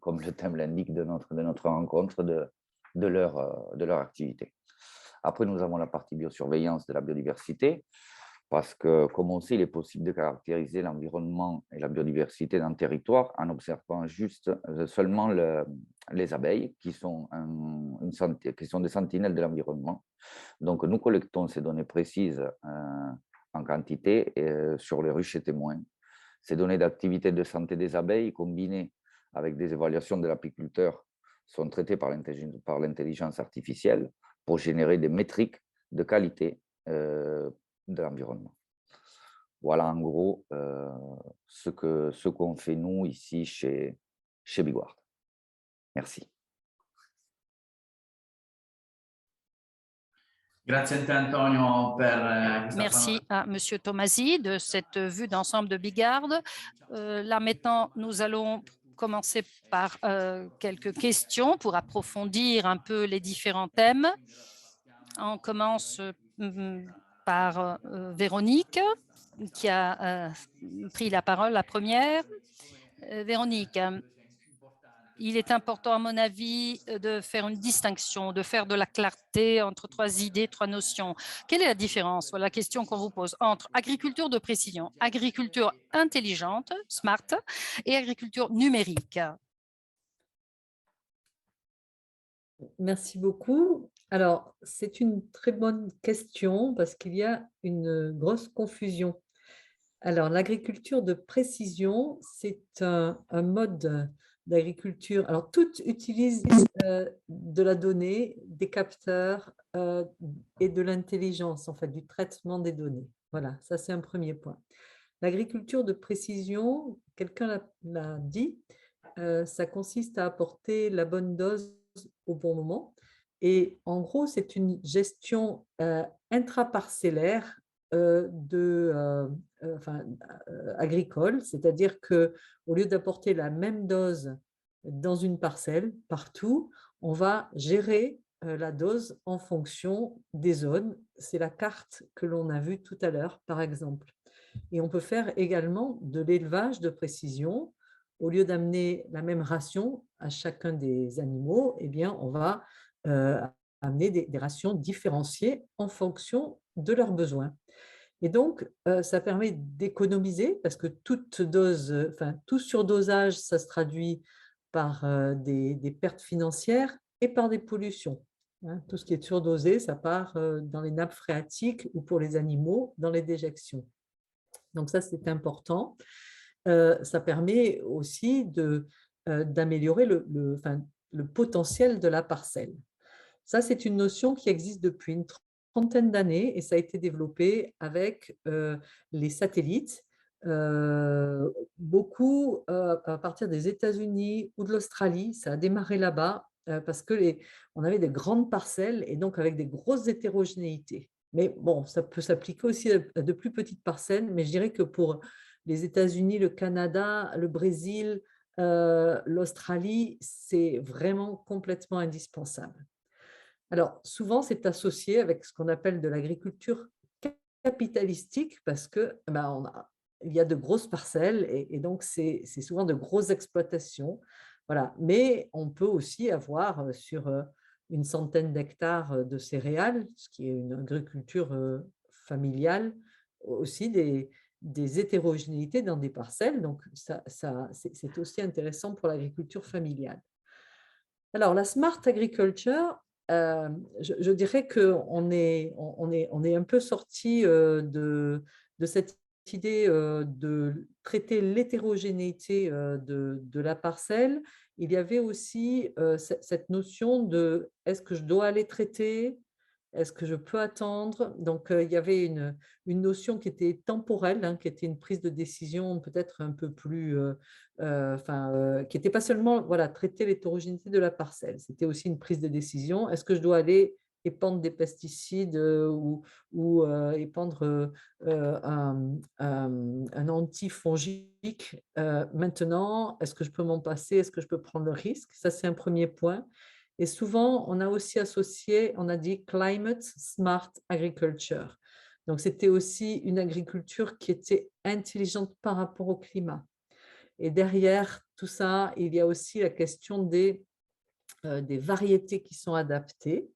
comme le thème l'indique de notre rencontre, de leur activité. Après, nous avons la partie biosurveillance de la biodiversité, parce que, comme on sait, il est possible de caractériser l'environnement et la biodiversité d'un territoire en observant seulement les abeilles, qui sont des sentinelles de l'environnement. Donc, nous collectons ces données précises en quantité sur les ruchers témoins. Ces données d'activité de santé des abeilles combinées avec des évaluations de l'apiculteur sont traitées par l'intelligence artificielle pour générer des métriques de qualité de l'environnement. Voilà en gros ce qu'on fait nous ici chez Bigward. Merci. Merci à M. Tomasi de cette vue d'ensemble de Bigard. Là maintenant, nous allons commencer par quelques questions pour approfondir un peu les différents thèmes. On commence par Véronique, qui a pris la parole la première. Véronique, il est important, à mon avis, de faire une distinction, de faire de la clarté entre trois idées, trois notions. Quelle est la différence, voilà la question qu'on vous pose, entre agriculture de précision, agriculture intelligente, smart, et agriculture numérique? Merci beaucoup. Alors, c'est une très bonne question parce qu'il y a une grosse confusion. Alors, l'agriculture de précision, c'est un mode d'agriculture. Alors, tout utilise de la donnée, des capteurs et de l'intelligence, en fait, du traitement des données. Voilà, ça c'est un premier point. L'agriculture de précision, quelqu'un l'a dit, ça consiste à apporter la bonne dose au bon moment. Et en gros, c'est une gestion intraparcellaire agricole, c'est-à-dire qu'au lieu d'apporter la même dose dans une parcelle, partout, on va gérer la dose en fonction des zones. C'est la carte que l'on a vue tout à l'heure, par exemple. Et on peut faire également de l'élevage de précision. Au lieu d'amener la même ration à chacun des animaux, eh bien, on va amener des rations différenciées en fonction de leurs besoins. Et donc, ça permet d'économiser parce que tout surdosage, ça se traduit par des pertes financières et par des pollutions. Tout ce qui est surdosé, ça part dans les nappes phréatiques ou pour les animaux, dans les déjections. Donc ça, c'est important. Ça permet aussi d'améliorer le potentiel de la parcelle. Ça, c'est une notion qui existe depuis une trentaine d'années et ça a été développé avec les satellites, beaucoup à partir des États-Unis ou de l'Australie. Ça a démarré là-bas parce qu'on avait des grandes parcelles et donc avec des grosses hétérogénéités. Mais bon, ça peut s'appliquer aussi à de plus petites parcelles, mais je dirais que pour les États-Unis, le Canada, le Brésil, l'Australie, c'est vraiment complètement indispensable. Alors, souvent, c'est associé avec ce qu'on appelle de l'agriculture capitalistique parce qu'il y a de grosses parcelles et donc c'est souvent de grosses exploitations. Voilà. Mais on peut aussi avoir sur une centaine d'hectares de céréales, ce qui est une agriculture familiale, aussi des hétérogénéités dans des parcelles. Donc, c'est aussi intéressant pour l'agriculture familiale. Alors, la smart agriculture, je dirais qu'on est un peu sorti de cette idée de traiter l'hétérogénéité de la parcelle. Il y avait aussi cette notion de est-ce que je dois aller traiter? Est-ce que je peux attendre? Donc, il y avait une notion qui était temporelle, qui était une prise de décision peut-être un peu plus, qui n'était pas seulement traiter l'hétérogénéité de la parcelle, c'était aussi une prise de décision. Est-ce que je dois aller épandre des pesticides ou épandre un antifongique maintenant? Est-ce que je peux m'en passer? Est-ce que je peux prendre le risque? Ça, c'est un premier point. Et souvent, on a aussi associé, on a dit Climate Smart Agriculture. Donc, c'était aussi une agriculture qui était intelligente par rapport au climat. Et derrière tout ça, il y a aussi la question des variétés qui sont adaptées.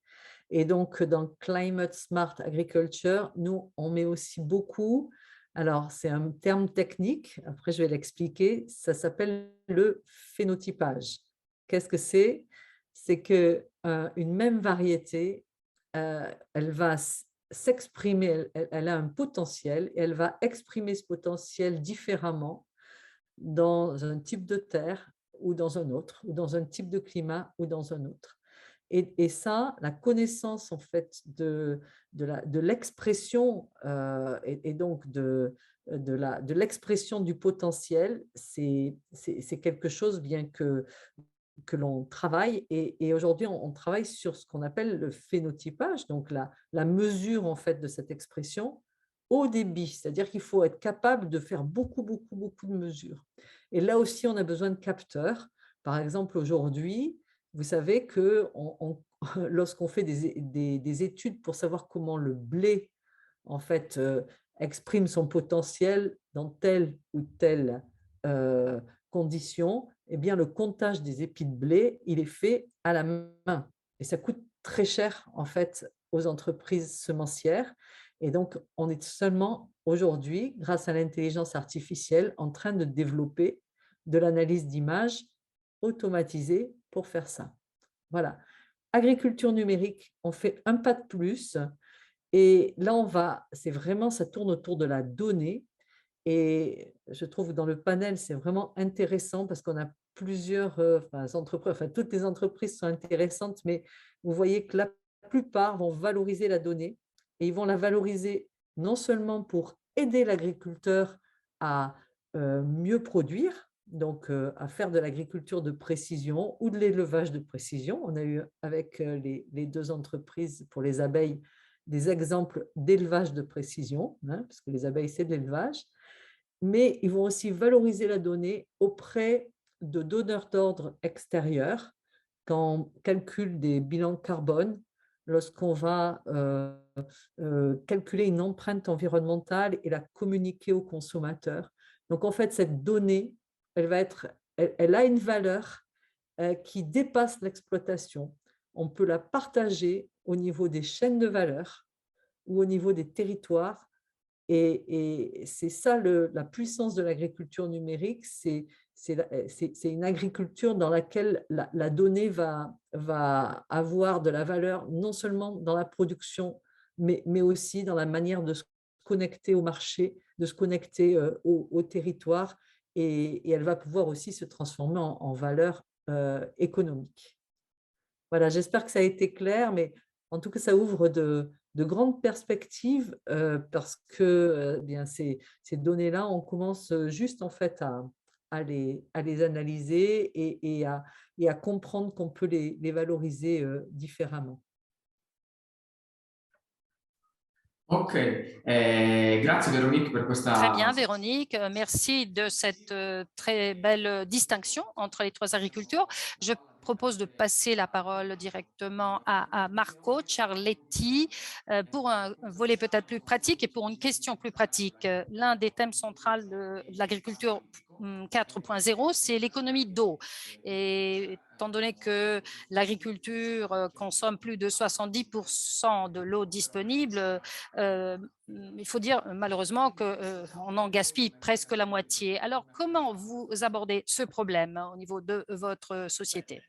Et donc, dans Climate Smart Agriculture, nous, on met aussi beaucoup, alors c'est un terme technique, après je vais l'expliquer, ça s'appelle le phénotypage. Qu'est-ce que c'est? C'est qu'une même variété, elle va s'exprimer, elle a un potentiel et elle va exprimer ce potentiel différemment dans un type de terre ou dans un autre, ou dans un type de climat ou dans un autre. Et ça, la connaissance en fait de l'expression et donc de l'expression du potentiel, c'est quelque chose bien que l'on travaille. Et aujourd'hui, on travaille sur ce qu'on appelle le phénotypage, donc la mesure en fait de cette expression au débit, c'est-à-dire qu'il faut être capable de faire beaucoup de mesures. Et là aussi, on a besoin de capteurs. Par exemple, aujourd'hui, vous savez que lorsqu'on fait des études pour savoir comment le blé en fait exprime son potentiel dans telle ou telle condition, eh bien le comptage des épis de blé, il est fait à la main et ça coûte très cher en fait aux entreprises semencières. Et donc, on est seulement aujourd'hui, grâce à l'intelligence artificielle, en train de développer de l'analyse d'images automatisée pour faire ça. Voilà. Agriculture numérique, on fait un pas de plus. Et là, c'est vraiment, ça tourne autour de la donnée. Et je trouve que dans le panel, c'est vraiment intéressant parce qu'on a plusieurs entreprises, enfin toutes les entreprises sont intéressantes, mais vous voyez que la plupart vont valoriser la donnée et ils vont la valoriser non seulement pour aider l'agriculteur à mieux produire, donc à faire de l'agriculture de précision ou de l'élevage de précision. On a eu avec les deux entreprises pour les abeilles des exemples d'élevage de précision, parce que les abeilles, c'est de l'élevage, mais ils vont aussi valoriser la donnée auprès de donneurs d'ordre extérieurs quand on calcule des bilans carbone, lorsqu'on va calculer une empreinte environnementale et la communiquer aux consommateurs. Donc, en fait, cette donnée, elle a une valeur qui dépasse l'exploitation. On peut la partager au niveau des chaînes de valeur ou au niveau des territoires. Et c'est ça la puissance de l'agriculture numérique, c'est une agriculture dans laquelle la donnée va avoir de la valeur non seulement dans la production, mais aussi dans la manière de se connecter au marché, de se connecter au territoire, et elle va pouvoir aussi se transformer en valeur économique. Voilà, j'espère que ça a été clair, mais en tout cas, ça ouvre de grandes perspectives parce que bien, ces données-là, on commence juste en fait à les analyser et à comprendre qu'on peut les valoriser différemment. Ok, grazie Véronique pour questa... Très bien, Véronique. Merci de cette très belle distinction entre les trois agricultures. Je propose de passer la parole directement à Marco Ciarletti pour un volet peut-être plus pratique et pour une question plus pratique. L'un des thèmes centraux de l'agriculture 4.0, c'est l'économie d'eau. Et étant donné que l'agriculture consomme plus de 70% de l'eau disponible, il faut dire malheureusement qu'on en gaspille presque la moitié. Alors, comment vous abordez ce problème au niveau de votre société ?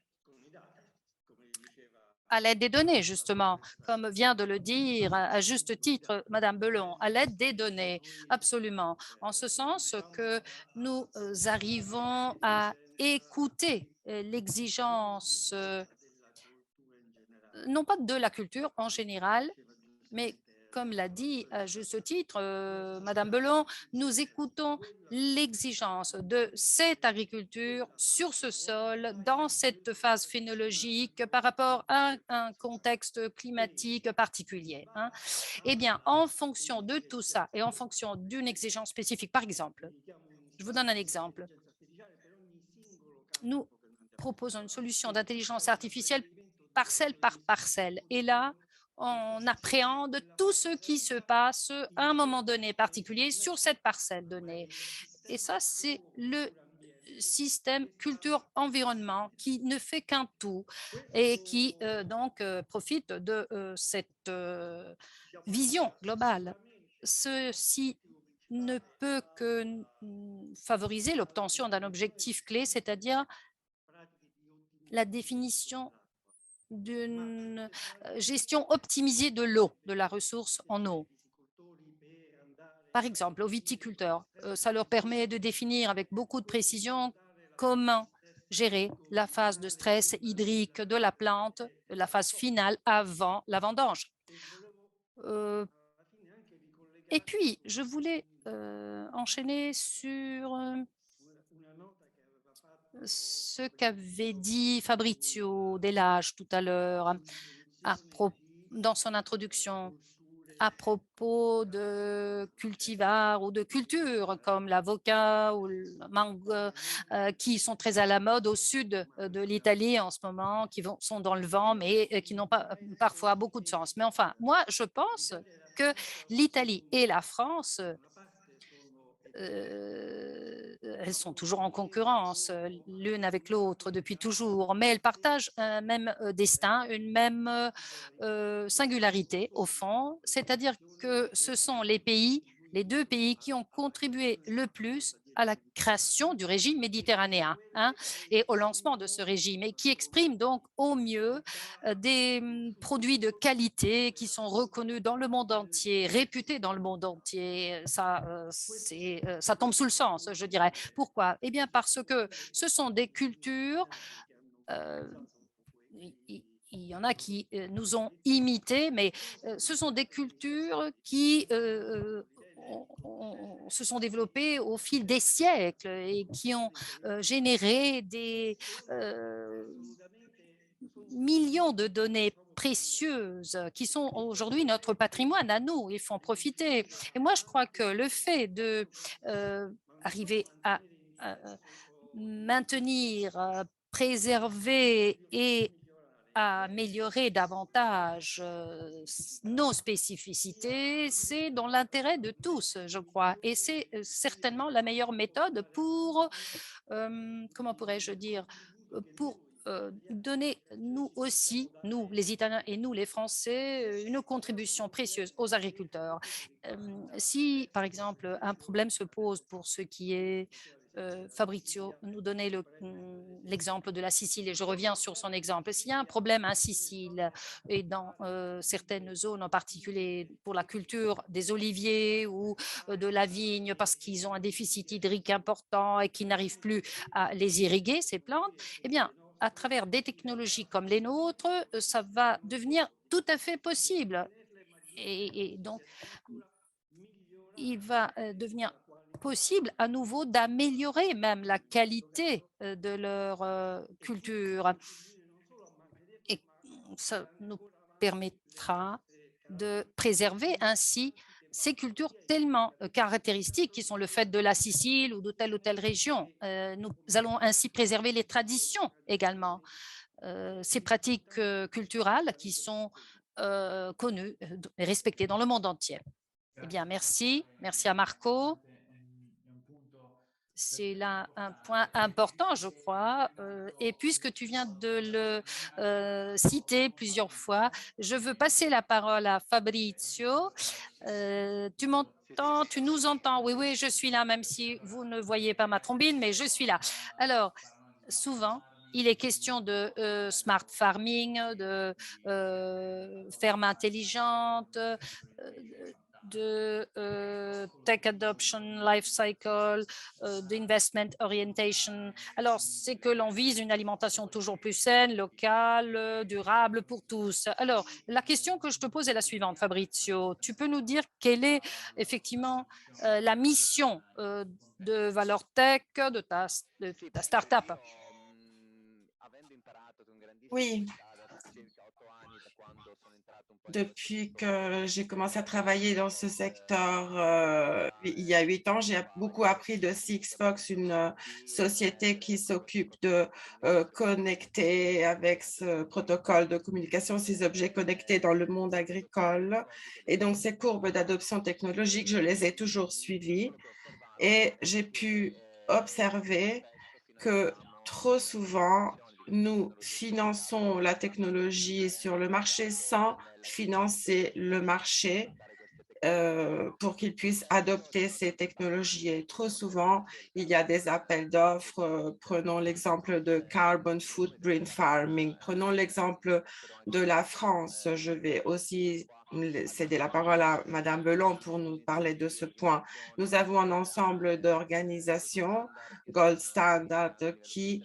À l'aide des données, justement, comme vient de le dire à juste titre Madame Belon, à l'aide des données, absolument, en ce sens que nous arrivons à écouter l'exigence, non pas de la culture en général, mais comme l'a dit à juste titre Madame Belon, nous écoutons l'exigence de cette agriculture sur ce sol, dans cette phase phénologique, par rapport à un contexte climatique particulier. Eh bien, en fonction de tout ça et en fonction d'une exigence spécifique, par exemple, je vous donne un exemple. Nous proposons une solution d'intelligence artificielle parcelle par parcelle. Et là, on appréhende tout ce qui se passe à un moment donné particulier sur cette parcelle donnée. Et ça, c'est le système culture-environnement qui ne fait qu'un tout et qui donc profite de cette vision globale. Ceci ne peut que favoriser l'obtention d'un objectif clé, c'est-à-dire la définition d'une gestion optimisée de l'eau, de la ressource en eau. Par exemple, aux viticulteurs, ça leur permet de définir avec beaucoup de précision comment gérer la phase de stress hydrique de la plante, la phase finale avant la vendange. Et puis, je voulais enchaîner sur ce qu'avait dit Fabrizio Delage tout à l'heure dans son introduction à propos de cultivars ou de cultures comme l'avocat ou le mangue qui sont très à la mode au sud de l'Italie en ce moment, qui sont dans le vent, mais qui n'ont pas parfois beaucoup de sens. Mais enfin, moi, je pense que l'Italie et la France elles sont toujours en concurrence l'une avec l'autre depuis toujours, mais elles partagent un même destin, une même singularité au fond, c'est-à-dire que ce sont les deux pays qui ont contribué le plus à la création du régime méditerranéen et au lancement de ce régime et qui expriment donc au mieux des produits de qualité qui sont reconnus dans le monde entier, réputés dans le monde entier. Ça tombe sous le sens, je dirais. Pourquoi? Eh bien, parce que ce sont des cultures il y en a qui nous ont imités, mais ce sont des cultures qui se sont développées au fil des siècles et qui ont généré des millions de données précieuses qui sont aujourd'hui notre patrimoine à nous. Il faut en profiter. Et moi, je crois que le fait de arriver à maintenir, préserver et à améliorer davantage nos spécificités, c'est dans l'intérêt de tous, je crois. Et c'est certainement la meilleure méthode pour, comment pourrais-je dire, pour donner nous aussi, nous les Italiens et nous les Français, une contribution précieuse aux agriculteurs. Si, par exemple, un problème se pose pour ce qui est Fabrizio nous donnait l'exemple de la Sicile et je reviens sur son exemple. S'il y a un problème en Sicile et dans certaines zones, en particulier pour la culture des oliviers ou de la vigne, parce qu'ils ont un déficit hydrique important et qu'ils n'arrivent plus à les irriguer, ces plantes, eh bien, à travers des technologies comme les nôtres, ça va devenir tout à fait possible. Et donc, il va devenir possible à nouveau d'améliorer même la qualité de leur culture. Et ça nous permettra de préserver ainsi ces cultures tellement caractéristiques qui sont le fait de la Sicile ou de telle ou telle région. Nous allons ainsi préserver les traditions également, ces pratiques culturelles qui sont connues et respectées dans le monde entier. Eh bien, merci. Merci à Marco. C'est là un point important, je crois. Et puisque tu viens de le citer plusieurs fois, je veux passer la parole à Fabrizio. Tu m'entends? Tu nous entends? Oui, oui, je suis là, même si vous ne voyez pas ma trombine, mais je suis là. Alors, souvent, il est question de smart farming, de ferme intelligente, de tech adoption, life cycle, d'investment orientation. Alors, c'est que l'on vise une alimentation toujours plus saine, locale, durable pour tous. Alors, la question que je te pose est la suivante, Fabrizio. Tu peux nous dire quelle est effectivement la mission de Valor Tech, de ta start-up? Oui. Depuis que j'ai commencé à travailler dans ce secteur il y a 8 ans, j'ai beaucoup appris de Sixfox, une société qui s'occupe de connecter avec ce protocole de communication ces objets connectés dans le monde agricole. Et donc, ces courbes d'adoption technologique, je les ai toujours suivies et j'ai pu observer que trop souvent, nous finançons la technologie sur le marché sans financer le marché pour qu'ils puissent adopter ces technologies. Et trop souvent, il y a des appels d'offres. Prenons l'exemple de Carbon Footprint Farming. Prenons l'exemple de la France. Je vais aussi céder la parole à Madame Belon pour nous parler de ce point. Nous avons un ensemble d'organisations, Gold Standard, qui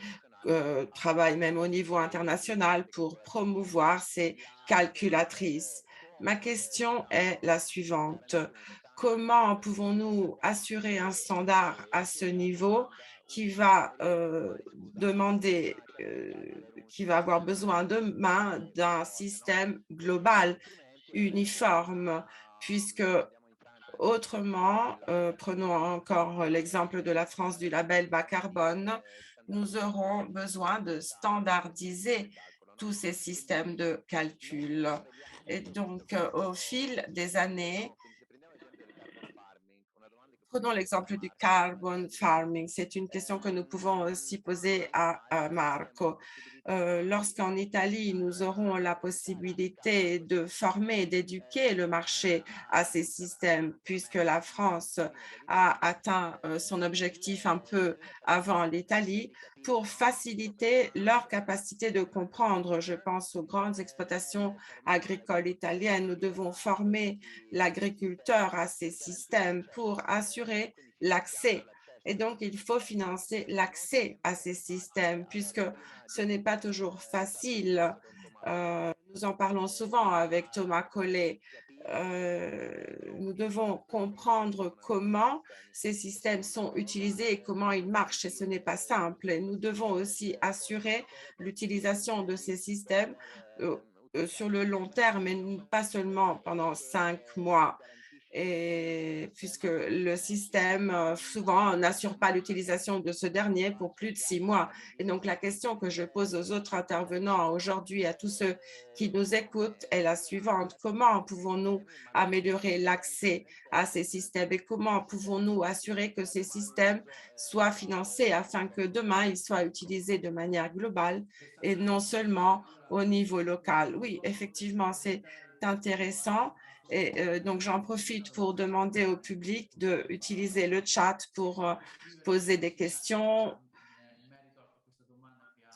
travaillent même au niveau international pour promouvoir ces calculatrices. Ma question est la suivante. Comment pouvons-nous assurer un standard à ce niveau qui va demander, qui va avoir besoin demain d'un système global, uniforme, puisque autrement, prenons encore l'exemple de la France du label bas carbone, nous aurons besoin de standardiser tous ces systèmes de calcul. Et donc, au fil des années, prenons l'exemple du carbon farming. C'est une question que nous pouvons aussi poser à Marco. Lorsqu'en Italie, nous aurons la possibilité de former, d'éduquer le marché à ces systèmes, puisque la France a atteint son objectif un peu avant l'Italie, pour faciliter leur capacité de comprendre. Je pense aux grandes exploitations agricoles italiennes. Nous devons former l'agriculteur à ces systèmes pour assurer l'accès. Et donc, il faut financer l'accès à ces systèmes, puisque ce n'est pas toujours facile. Nous en parlons souvent avec Thomas Collet. Nous devons comprendre comment ces systèmes sont utilisés et comment ils marchent, et ce n'est pas simple. Et nous devons aussi assurer l'utilisation de ces systèmes sur le long terme, et pas seulement pendant 5 mois. Et puisque le système souvent n'assure pas l'utilisation de ce dernier pour plus de 6 mois. Et donc, la question que je pose aux autres intervenants aujourd'hui, à tous ceux qui nous écoutent, est la suivante. Comment pouvons-nous améliorer l'accès à ces systèmes et comment pouvons-nous assurer que ces systèmes soient financés afin que demain, ils soient utilisés de manière globale et non seulement au niveau local? Oui, effectivement, c'est intéressant. Et donc, j'en profite pour demander au public d'utiliser le chat pour poser des questions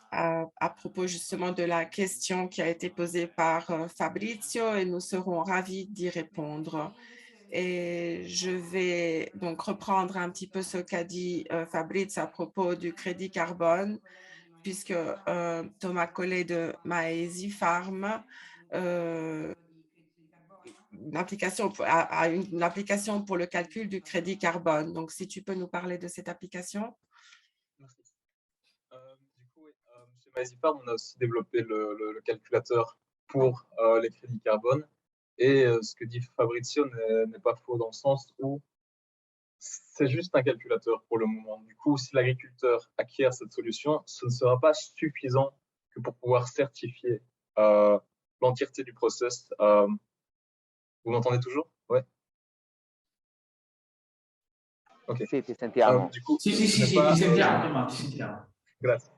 à propos justement de la question qui a été posée par Fabrizio, et nous serons ravis d'y répondre. Et je vais donc reprendre un petit peu ce qu'a dit Fabrizio à propos du crédit carbone, puisque Thomas Collet de Maesi Farm une application pour le calcul du crédit carbone. Donc, si tu peux nous parler de cette application. Merci. Du coup, chez Maesi Farm, on a aussi développé le calculateur pour les crédits carbone. Et ce que dit Fabrizio n'est pas faux dans le sens où c'est juste un calculateur pour le moment. Du coup, si l'agriculteur acquiert cette solution, ce ne sera pas suffisant que pour pouvoir certifier l'entièreté du process. Vous m'entendez toujours? Ouais. Ok. Sì, ti sentiamo. Du coup, Sì, ti sentiamo. Grazie.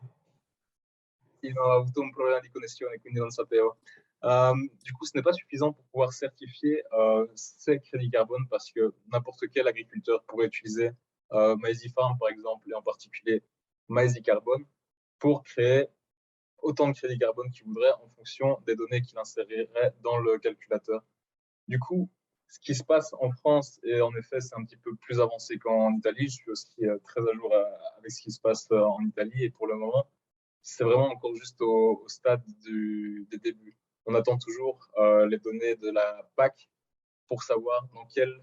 Ho avuto un problema di connessione, quindi non sapevo. Du coup, ce n'est pas suffisant pour pouvoir certifier ces crédits carbone parce que n'importe quel agriculteur pourrait utiliser Maesi Farm, par exemple, et en particulier Maesi Carbone, pour créer autant de crédits carbone qu'il voudrait en fonction des données qu'il insérirait dans le calculateur. Du coup, ce qui se passe en France, et en effet, c'est un petit peu plus avancé qu'en Italie. Je suis aussi très à jour avec ce qui se passe en Italie, et pour le moment, c'est vraiment encore juste au stade des débuts. On attend toujours les données de la PAC pour savoir dans quelle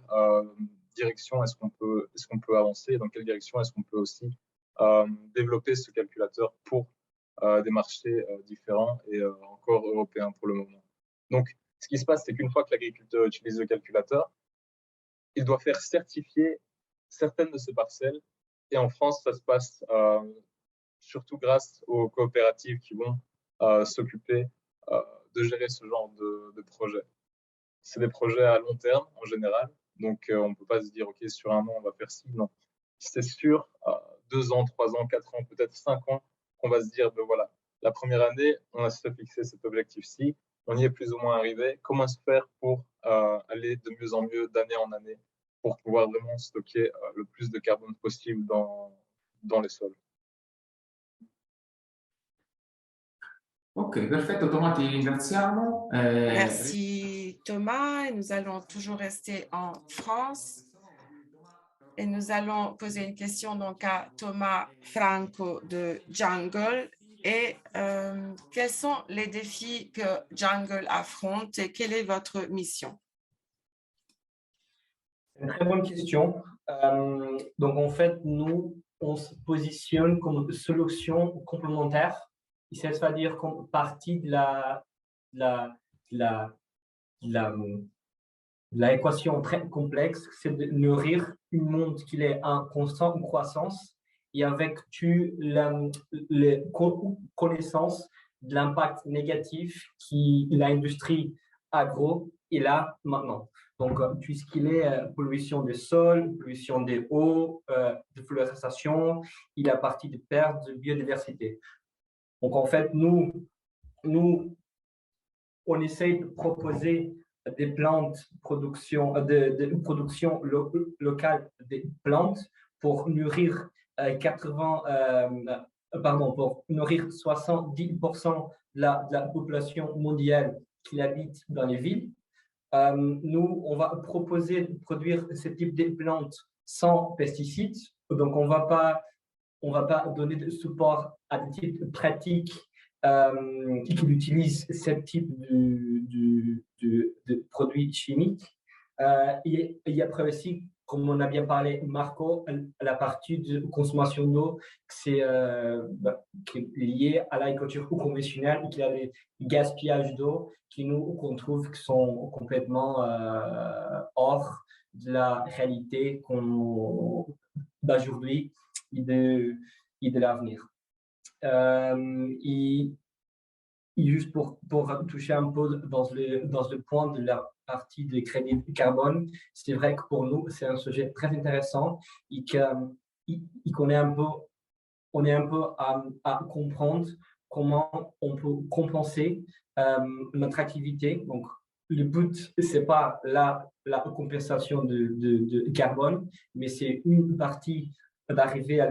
direction est-ce qu'on peut avancer, dans quelle direction est-ce qu'on peut aussi développer ce calculateur pour des marchés différents et encore européens pour le moment. Donc, ce qui se passe, c'est qu'une fois que l'agriculteur utilise le calculateur, il doit faire certifier certaines de ses parcelles. Et en France, ça se passe surtout grâce aux coopératives qui vont s'occuper de gérer ce genre de projet. C'est des projets à long terme en général, donc on ne peut pas se dire, OK, sur un an, on va faire ci. Non, c'est sur 2 ans, 3 ans, 4 ans, peut-être 5 ans, qu'on va se dire, ben voilà, la première année, on a se fixé cet objectif-ci, on y est plus ou moins arrivé. Comment se faire pour aller de mieux en mieux, d'année en année, pour pouvoir vraiment stocker le plus de carbone possible dans les sols. Ok, perfetto, Thomas, ti ringraziamo. Merci Thomas, et nous allons toujours rester en France. Et nous allons poser une question donc à Thomas Franco de Jungle. Et quels sont les défis que Jungle affronte et quelle est votre mission? C'est une très bonne question. Donc, en fait, nous, on se positionne comme solution complémentaire, c'est-à-dire comme partie de l'équation très complexe, c'est de nourrir un monde qui est en constante croissance et avec les connaissances de l'impact négatif que l'industrie agro est là maintenant. Donc, tout ce qui est pollution des sols, pollution des eaux, déforestation, il y a partie de perte de biodiversité. Donc, en fait, nous, on essaie de proposer des plantes, de production locale des plantes pour nourrir 70% de la population mondiale qui habite dans les villes. Nous, on va proposer de produire ce type de plantes sans pesticides. Donc, on va pas donner de support à des types pratiques qui utilisent ce type de produits chimiques. Et après aussi, comme on a bien parlé, Marco, la partie de consommation d'eau, qui est liée à l'agriculture conventionnelle et qui a des gaspillages d'eau qu'on trouve qui sont complètement hors de la réalité d'aujourd'hui et de l'avenir. Et juste pour toucher un peu dans le point de la partie des crédits de carbone, c'est vrai que pour nous, c'est un sujet très intéressant et qu'on est un peu à comprendre comment on peut compenser notre activité. Donc, le but, ce n'est pas la compensation de carbone, mais c'est une partie d'arriver à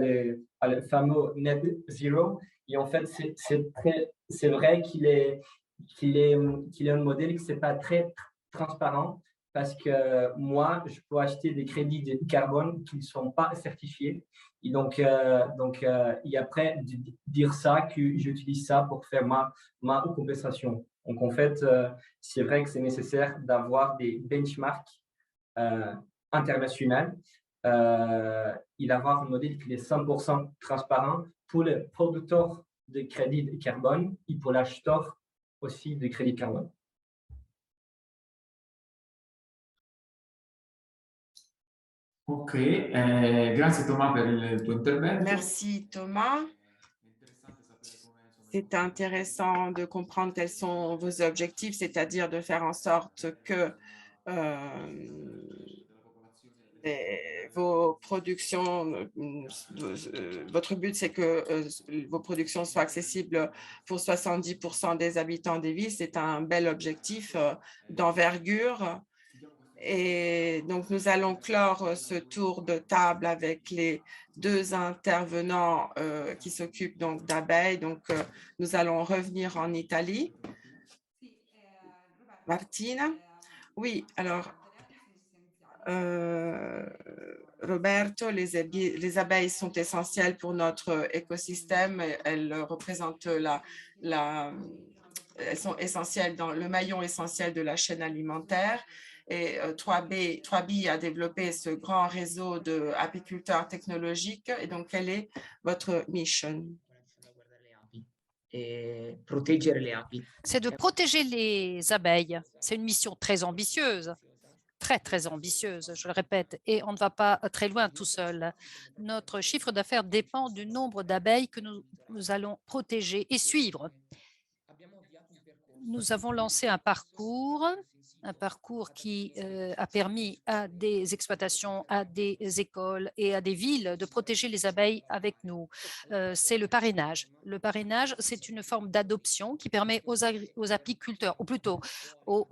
le fameux net zero. Et en fait, c'est vrai qu'il est un modèle qui n'est pas très transparent parce que moi, je peux acheter des crédits de carbone qui ne sont pas certifiés. Et donc et après, dire ça, que j'utilise ça pour faire ma compensation. Donc, en fait, c'est vrai que c'est nécessaire d'avoir des benchmarks internationaux et d'avoir un modèle qui est 100% transparent pour les producteurs de crédits de carbone et pour l'acheteur aussi de crédits de carbone. Ok, grazie Thomas per il tuo intervento. Merci Thomas. C'est intéressant de comprendre quels sont vos objectifs, c'est-à-dire de faire en sorte que vos productions, votre but, c'est que vos productions soient accessibles pour 70% des habitants des villes. C'est un bel objectif d'envergure. Et donc, nous allons clore ce tour de table avec les deux intervenants qui s'occupent donc d'abeilles. Donc, nous allons revenir en Italie. Martina? Oui, alors, Roberto, les abeilles sont essentielles pour notre écosystème. Elles représentent elles sont essentielles dans le maillon essentiel de la chaîne alimentaire. Et 3B a développé ce grand réseau d'apiculteurs technologiques. Et donc, quelle est votre mission? C'est de protéger les abeilles. C'est une mission très ambitieuse. Très, très ambitieuse, je le répète, et on ne va pas très loin tout seul. Notre chiffre d'affaires dépend du nombre d'abeilles que nous allons protéger et suivre. Nous avons lancé un parcours qui a permis à des exploitations, à des écoles et à des villes de protéger les abeilles avec nous. C'est le parrainage. Le parrainage, c'est une forme d'adoption qui permet aux apiculteurs, ou plutôt aux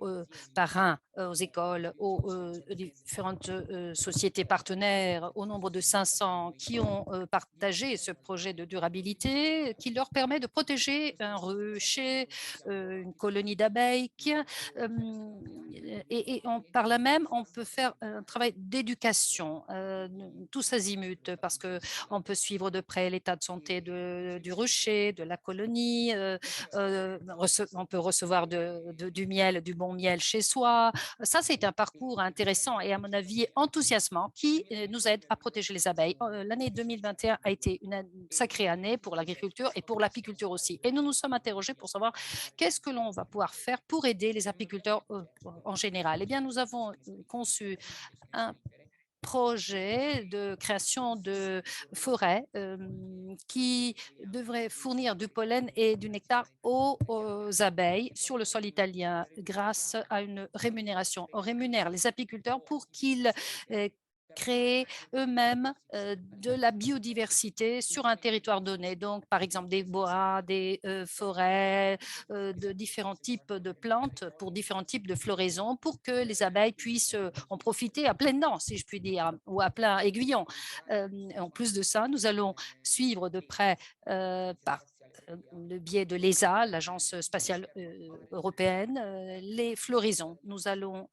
parrains, aux écoles, aux différentes sociétés partenaires, au nombre de 500 qui ont partagé ce projet de durabilité, qui leur permet de protéger un rucher, une colonie d'abeilles par là même, on peut faire un travail d'éducation, tous azimuts, parce qu'on peut suivre de près l'état de santé du rucher, de la colonie, on peut recevoir du miel, du bon miel chez soi. Ça, c'est un parcours intéressant et à mon avis enthousiasmant qui nous aide à protéger les abeilles. L'année 2021 a été une sacrée année pour l'agriculture et pour l'apiculture aussi. Et nous nous sommes interrogés pour savoir qu'est-ce que l'on va pouvoir faire pour aider les apiculteurs en général. Eh bien, nous avons conçu un projet de création de forêts qui devrait fournir du pollen et du nectar aux abeilles sur le sol italien grâce à une rémunération. On rémunère les apiculteurs pour qu'ils créer eux-mêmes de la biodiversité sur un territoire donné. Donc, par exemple, des bois, des forêts, de différents types de plantes pour différents types de floraisons pour que les abeilles puissent en profiter à pleines dents, si je puis dire, ou à plein aiguillon. En plus de ça, nous allons suivre de près par le biais de l'ESA, l'Agence spatiale européenne, les floraisons. Nous allons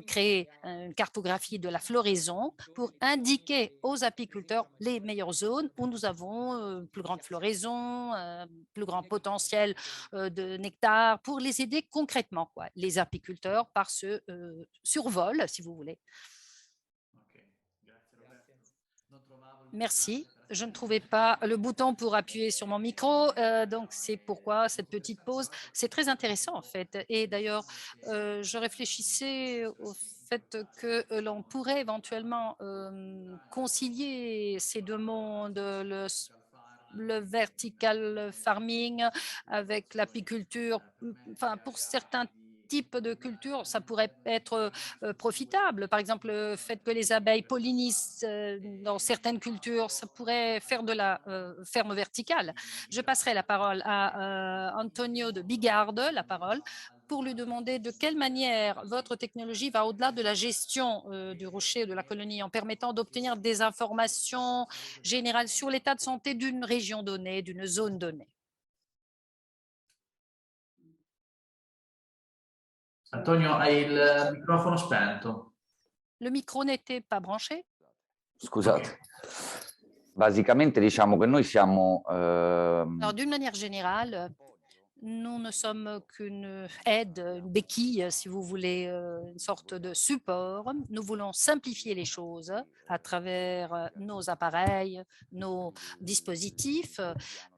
créer une cartographie de la floraison pour indiquer aux apiculteurs les meilleures zones où nous avons plus grande floraison, plus grand potentiel de nectar, pour les aider concrètement, quoi, les apiculteurs, par ce survol, si vous voulez. Merci. Je ne trouvais pas le bouton pour appuyer sur mon micro, donc c'est pourquoi cette petite pause. C'est très intéressant en fait. Et d'ailleurs, je réfléchissais au fait que l'on pourrait éventuellement concilier ces deux mondes, le vertical farming avec l'apiculture. Enfin, pour certains type de culture, ça pourrait être profitable. Par exemple, le fait que les abeilles pollinisent dans certaines cultures, ça pourrait faire de la ferme verticale. Je passerai la parole à Antonio de Bigarde, pour lui demander de quelle manière votre technologie va au-delà de la gestion du rucher, de la colonie, en permettant d'obtenir des informations générales sur l'état de santé d'une région donnée, d'une zone donnée. Antonio, hai il microfono spento. Le micro n'était pas branché? Scusate. Basicamente diciamo che noi siamo... Alors, d'une manière générale, nous ne sommes qu'une aide, une béquille, si vous voulez, une sorte de support. Nous voulons simplifier les choses à travers nos appareils, nos dispositifs.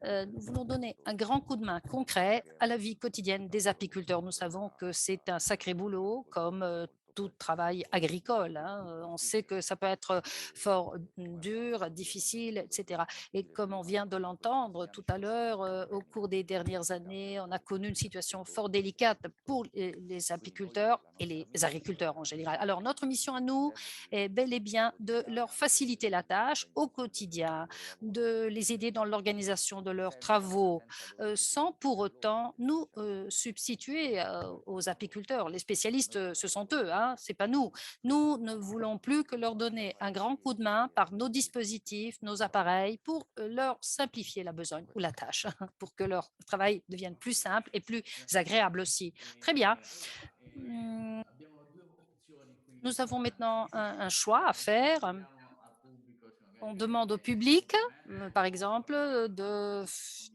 Nous voulons donner un grand coup de main concret à la vie quotidienne des apiculteurs. Nous savons que c'est un sacré boulot, comme tout travail agricole. On sait que ça peut être fort dur, difficile, etc. Et comme on vient de l'entendre tout à l'heure, au cours des dernières années, on a connu une situation fort délicate pour les apiculteurs et les agriculteurs en général. Alors, notre mission à nous est bel et bien de leur faciliter la tâche au quotidien, de les aider dans l'organisation de leurs travaux, sans pour autant nous substituer aux apiculteurs. Les spécialistes, ce sont eux, ce n'est pas nous. Nous ne voulons plus que leur donner un grand coup de main par nos dispositifs, nos appareils, pour leur simplifier la besogne ou la tâche, pour que leur travail devienne plus simple et plus agréable aussi. Très bien. Nous avons maintenant un choix à faire. On demande au public, par exemple, de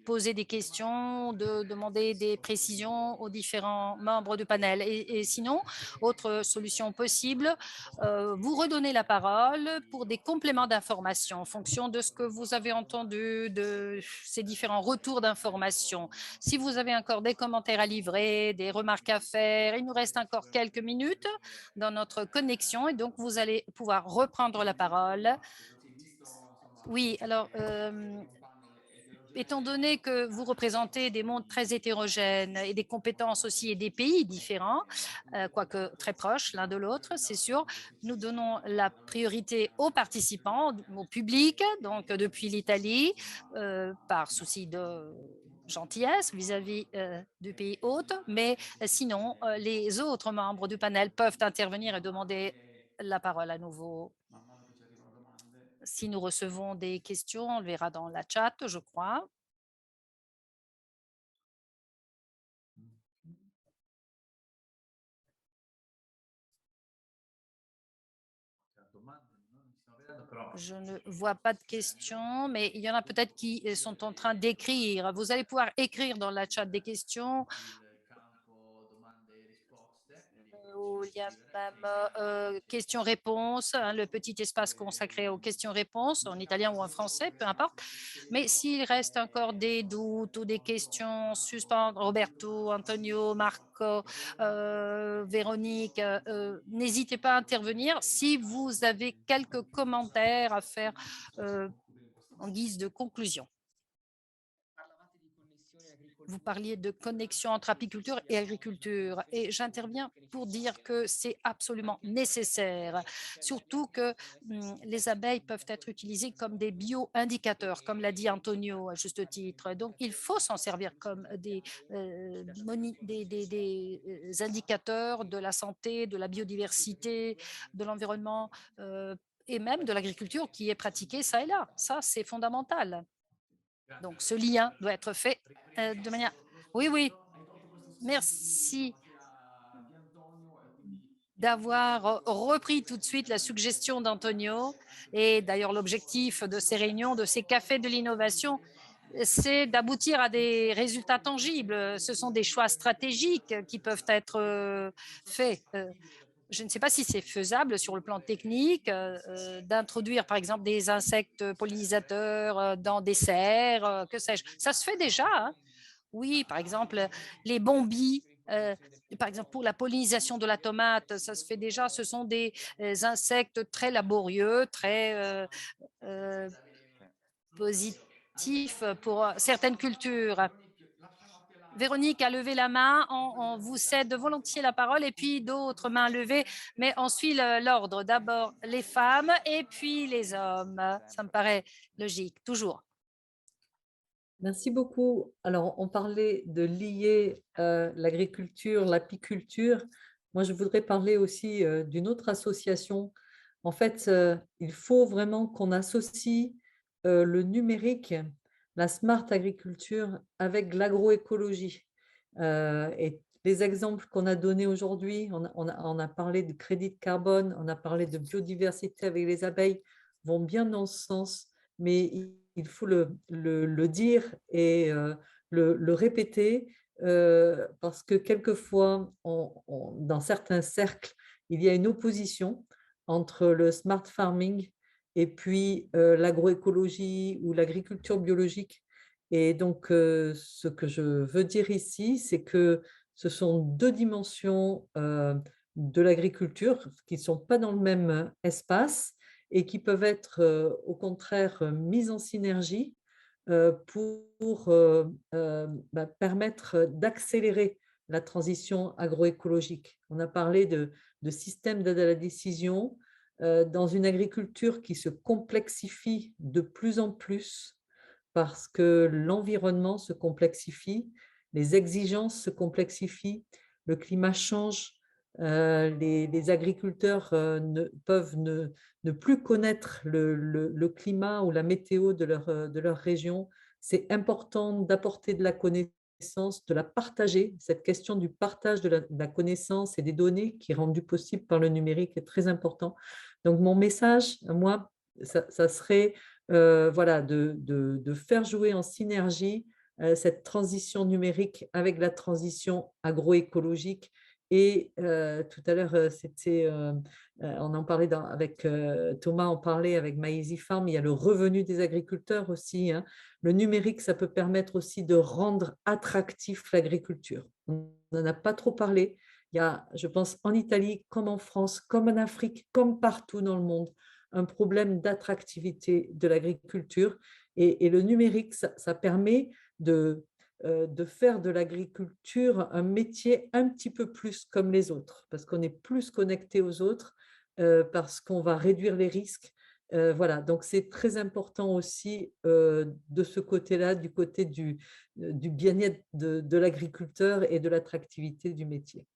poser des questions, de demander des précisions aux différents membres du panel. Et sinon, autre solution possible, vous redonnez la parole pour des compléments d'information en fonction de ce que vous avez entendu, de ces différents retours d'informations. Si vous avez encore des commentaires à livrer, des remarques à faire, il nous reste encore quelques minutes dans notre connexion et donc vous allez pouvoir reprendre la parole. Oui, alors, étant donné que vous représentez des mondes très hétérogènes et des compétences aussi et des pays différents, quoique très proches l'un de l'autre, c'est sûr, nous donnons la priorité aux participants, au public, donc depuis l'Italie, par souci de gentillesse vis-à-vis du pays hôte, mais sinon, les autres membres du panel peuvent intervenir et demander la parole à nouveau. Si nous recevons des questions, on le verra dans la chat, je crois. Je ne vois pas de questions, mais il y en a peut-être qui sont en train d'écrire. Vous allez pouvoir écrire dans la chat des questions. Où il y a même questions-réponses, hein, le petit espace consacré aux questions-réponses en italien ou en français, peu importe. Mais s'il reste encore des doutes ou des questions suspendues, Roberto, Antonio, Marco, Véronique, n'hésitez pas à intervenir. Si vous avez quelques commentaires à faire en guise de conclusion. Vous parliez de connexion entre apiculture et agriculture et j'interviens pour dire que c'est absolument nécessaire, surtout que les abeilles peuvent être utilisées comme des bio-indicateurs, comme l'a dit Antonio à juste titre. Donc, il faut s'en servir comme des indicateurs de la santé, de la biodiversité, de l'environnement et même de l'agriculture qui est pratiquée ça et là. Ça, c'est fondamental. Donc, ce lien doit être fait de manière… Oui, oui, merci d'avoir repris tout de suite la suggestion d'Antonio. Et d'ailleurs, l'objectif de ces réunions, de ces cafés de l'innovation, c'est d'aboutir à des résultats tangibles. Ce sont des choix stratégiques qui peuvent être faits. Je ne sais pas si c'est faisable sur le plan technique d'introduire, par exemple, des insectes pollinisateurs dans des serres, que sais-je. Ça se fait déjà. Hein. Oui, par exemple, les bombis, par exemple, pour la pollinisation de la tomate, ça se fait déjà. Ce sont des insectes très laborieux, très positifs pour certaines cultures. Véronique a levé la main, on vous cède volontiers la parole et puis d'autres mains levées, mais on suit l'ordre. D'abord les femmes et puis les hommes. Ça me paraît logique, toujours. Merci beaucoup. Alors, on parlait de lier l'agriculture, l'apiculture. Moi, je voudrais parler aussi d'une autre association. En fait, il faut vraiment qu'on associe le numérique, la smart agriculture avec l'agroécologie. Et les exemples qu'on a donnés aujourd'hui, on a parlé de crédit de carbone, on a parlé de biodiversité avec les abeilles, vont bien dans ce sens, mais il faut le dire et le répéter parce que quelquefois, dans certains cercles, il y a une opposition entre le smart farming et puis l'agroécologie ou l'agriculture biologique. Et donc, ce que je veux dire ici, c'est que ce sont deux dimensions de l'agriculture qui ne sont pas dans le même espace et qui peuvent être au contraire mises en synergie pour permettre d'accélérer la transition agroécologique. On a parlé de systèmes d'aide à la décision dans une agriculture qui se complexifie de plus en plus parce que l'environnement se complexifie, les exigences se complexifient, le climat change, les agriculteurs peuvent ne plus connaître le climat ou la météo de leur région. C'est important d'apporter de la connaissance, de la partager. Cette question du partage de la connaissance et des données qui est rendue possible par le numérique est très important. Donc, mon message, moi, ça serait voilà, de faire jouer en synergie cette transition numérique avec la transition agroécologique. Et tout à l'heure, on en parlait avec Thomas, on parlait avec Maizy Farm, il y a le revenu des agriculteurs aussi. Hein. Le numérique, ça peut permettre aussi de rendre attractif l'agriculture. On n'en a pas trop parlé. Il y a, je pense, en Italie, comme en France, comme en Afrique, comme partout dans le monde, un problème d'attractivité de l'agriculture. Et le numérique, ça permet de faire de l'agriculture un métier un petit peu plus comme les autres, parce qu'on est plus connecté aux autres, parce qu'on va réduire les risques. Voilà, donc c'est très important aussi de ce côté-là, du côté du bien-être de l'agriculteur et de l'attractivité du métier.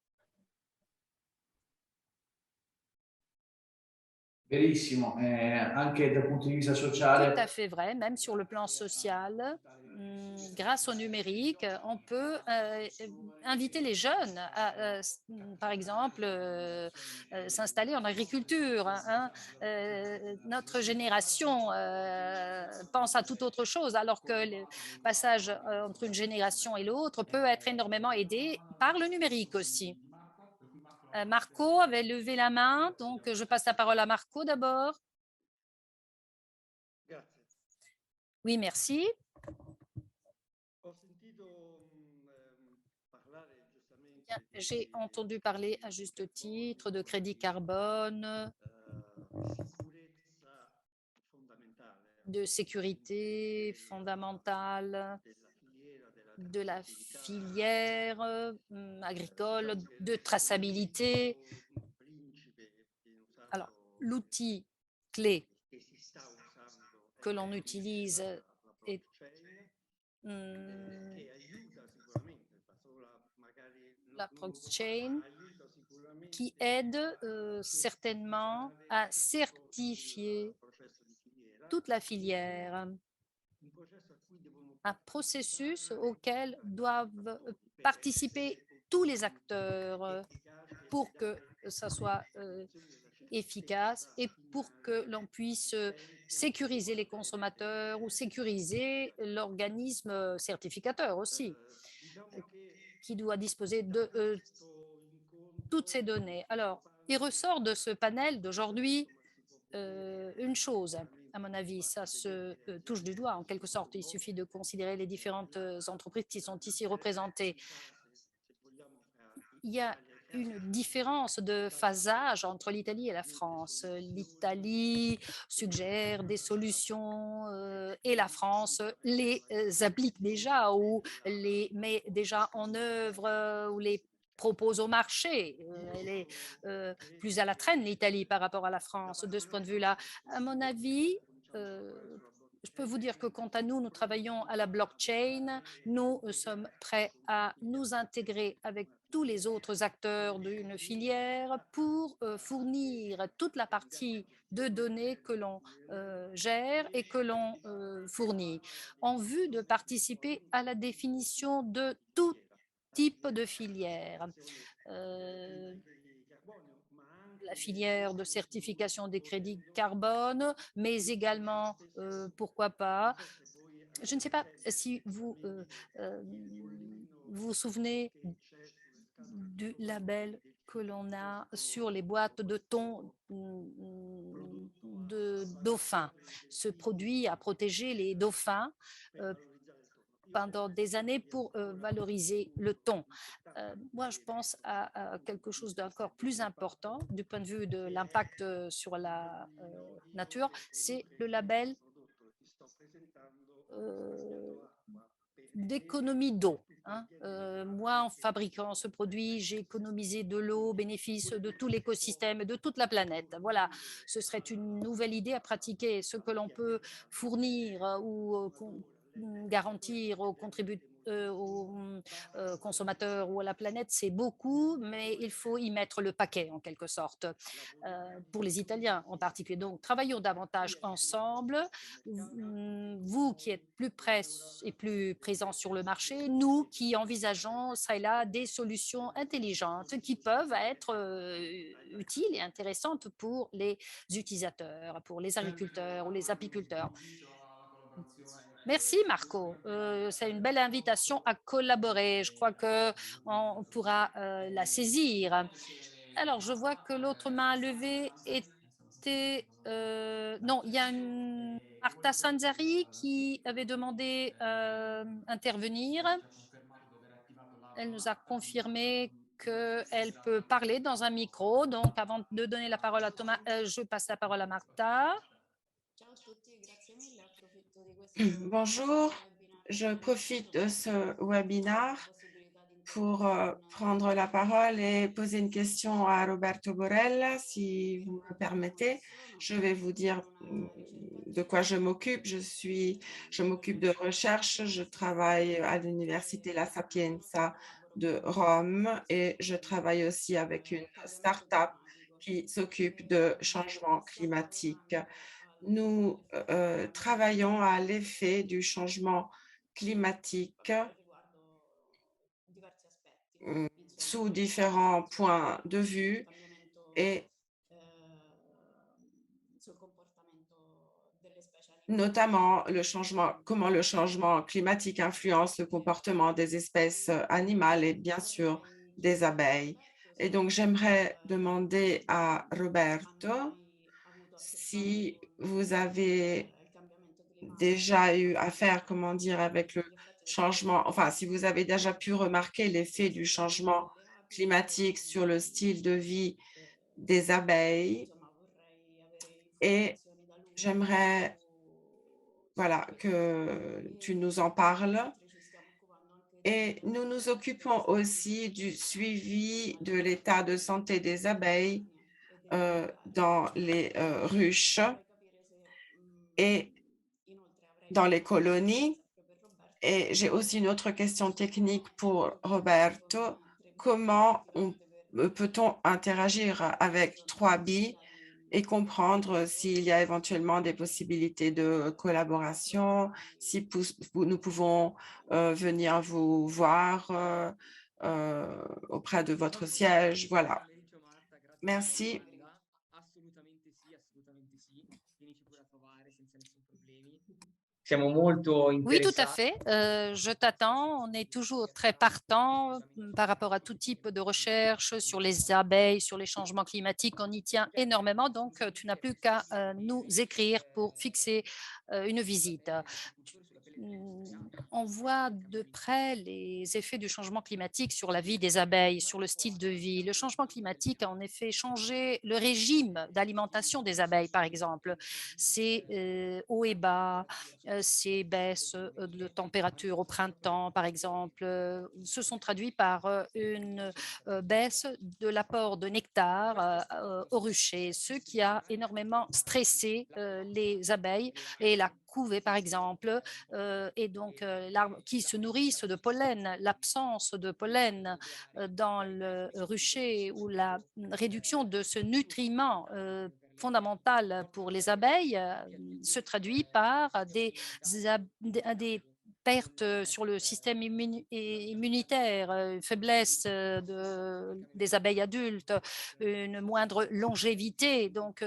Verissimo, anche dal punto di vista Tout sociale. à fait vrai, même sur le plan social. Grâce au numérique, on peut inviter les jeunes à, par exemple, s'installer en agriculture. Notre génération pense à toute autre chose, alors que le passage entre une génération et l'autre peut être énormément aidé par le numérique aussi. Marco avait levé la main, donc je passe la parole à Marco d'abord. Oui, merci. J'ai entendu parler à juste titre de crédit carbone, de sécurité fondamentale, de la filière agricole, de traçabilité. Alors, l'outil clé que l'on utilise est la blockchain qui aide certainement à certifier toute la filière, un processus auquel doivent participer tous les acteurs pour que ça soit efficace et pour que l'on puisse sécuriser les consommateurs ou sécuriser l'organisme certificateur aussi, qui doit disposer de toutes ces données. Alors, il ressort de ce panel d'aujourd'hui une chose, à mon avis, ça se touche du doigt en quelque sorte. Il suffit de considérer les différentes entreprises qui sont ici représentées. Il y a une différence de phasage entre l'Italie et la France. L'Italie suggère des solutions et la France les applique déjà ou les met déjà en œuvre ou les propose au marché. Elle est plus à la traîne, l'Italie, par rapport à la France, de ce point de vue-là. À mon avis, je peux vous dire que quant à nous, nous travaillons à la blockchain. Nous sommes prêts à nous intégrer avec tous les autres acteurs d'une filière pour fournir toute la partie de données que l'on gère et que l'on fournit, en vue de participer à la définition de tout type de filière. La filière de certification des crédits carbone, mais également, pourquoi pas, je ne sais pas si vous vous souvenez du label que l'on a sur les boîtes de thon de dauphins. Ce produit a protégé les dauphins pendant des années pour valoriser le thon. Moi, je pense à quelque chose d'encore plus important du point de vue de l'impact sur la nature, c'est le label d'économie d'eau. Moi, en fabriquant ce produit, j'ai économisé de l'eau au bénéfice de tout l'écosystème, de toute la planète. Voilà, ce serait une nouvelle idée à pratiquer. Ce que l'on peut fournir ou garantir aux consommateurs ou à la planète, c'est beaucoup, mais il faut y mettre le paquet en quelque sorte, pour les Italiens en particulier. Donc, travaillons davantage ensemble. Vous qui êtes plus près et plus présents sur le marché, nous qui envisageons ça et là des solutions intelligentes qui peuvent être utiles et intéressantes pour les utilisateurs, pour les agriculteurs ou les apiculteurs. Merci Marco, c'est une belle invitation à collaborer. Je crois qu'on pourra la saisir. Alors, je vois que l'autre main levée était... non, il y a une Marta Sanzari qui avait demandé intervenir. Elle nous a confirmé qu'elle peut parler dans un micro. Donc, avant de donner la parole à Thomas, je passe la parole à Marta. Bonjour, je profite de ce webinaire pour prendre la parole et poser une question à Roberto Borella, si vous me permettez. Je vais vous dire de quoi je m'occupe. Je m'occupe de recherche, je travaille à l'Université La Sapienza de Rome et je travaille aussi avec une start-up qui s'occupe de changement climatique. Nous travaillons à l'effet du changement climatique sous différents points de vue et notamment comment le changement climatique influence le comportement des espèces animales et bien sûr des abeilles. Et donc, j'aimerais demander à Roberto si vous avez déjà eu affaire, comment dire, avec le changement, enfin, si vous avez déjà pu remarquer l'effet du changement climatique sur le style de vie des abeilles. Et j'aimerais, voilà, que tu nous en parles. Et nous nous occupons aussi du suivi de l'état de santé des abeilles dans les ruches et dans les colonies. Et j'ai aussi une autre question technique pour Roberto. Comment peut-on interagir avec 3B et comprendre s'il y a éventuellement des possibilités de collaboration, si nous pouvons venir vous voir auprès de votre siège. Voilà. Merci. Oui, tout à fait. Je t'attends. On est toujours très partant par rapport à tout type de recherche sur les abeilles, sur les changements climatiques. On y tient énormément. Donc, tu n'as plus qu'à nous écrire pour fixer une visite. On voit de près les effets du changement climatique sur la vie des abeilles, sur le style de vie. Le changement climatique a en effet changé le régime d'alimentation des abeilles, par exemple. Ces hauts et bas, ces baisses de température au printemps, par exemple, se sont traduits par une baisse de l'apport de nectar au rucher, ce qui a énormément stressé les abeilles et la couvée, par exemple, et donc l'arbre qui se nourrissent de pollen, l'absence de pollen dans le rucher ou la réduction de ce nutriment fondamentale pour les abeilles se traduit par des pertes sur le système immunitaire, faiblesse des abeilles adultes, une moindre longévité. Donc,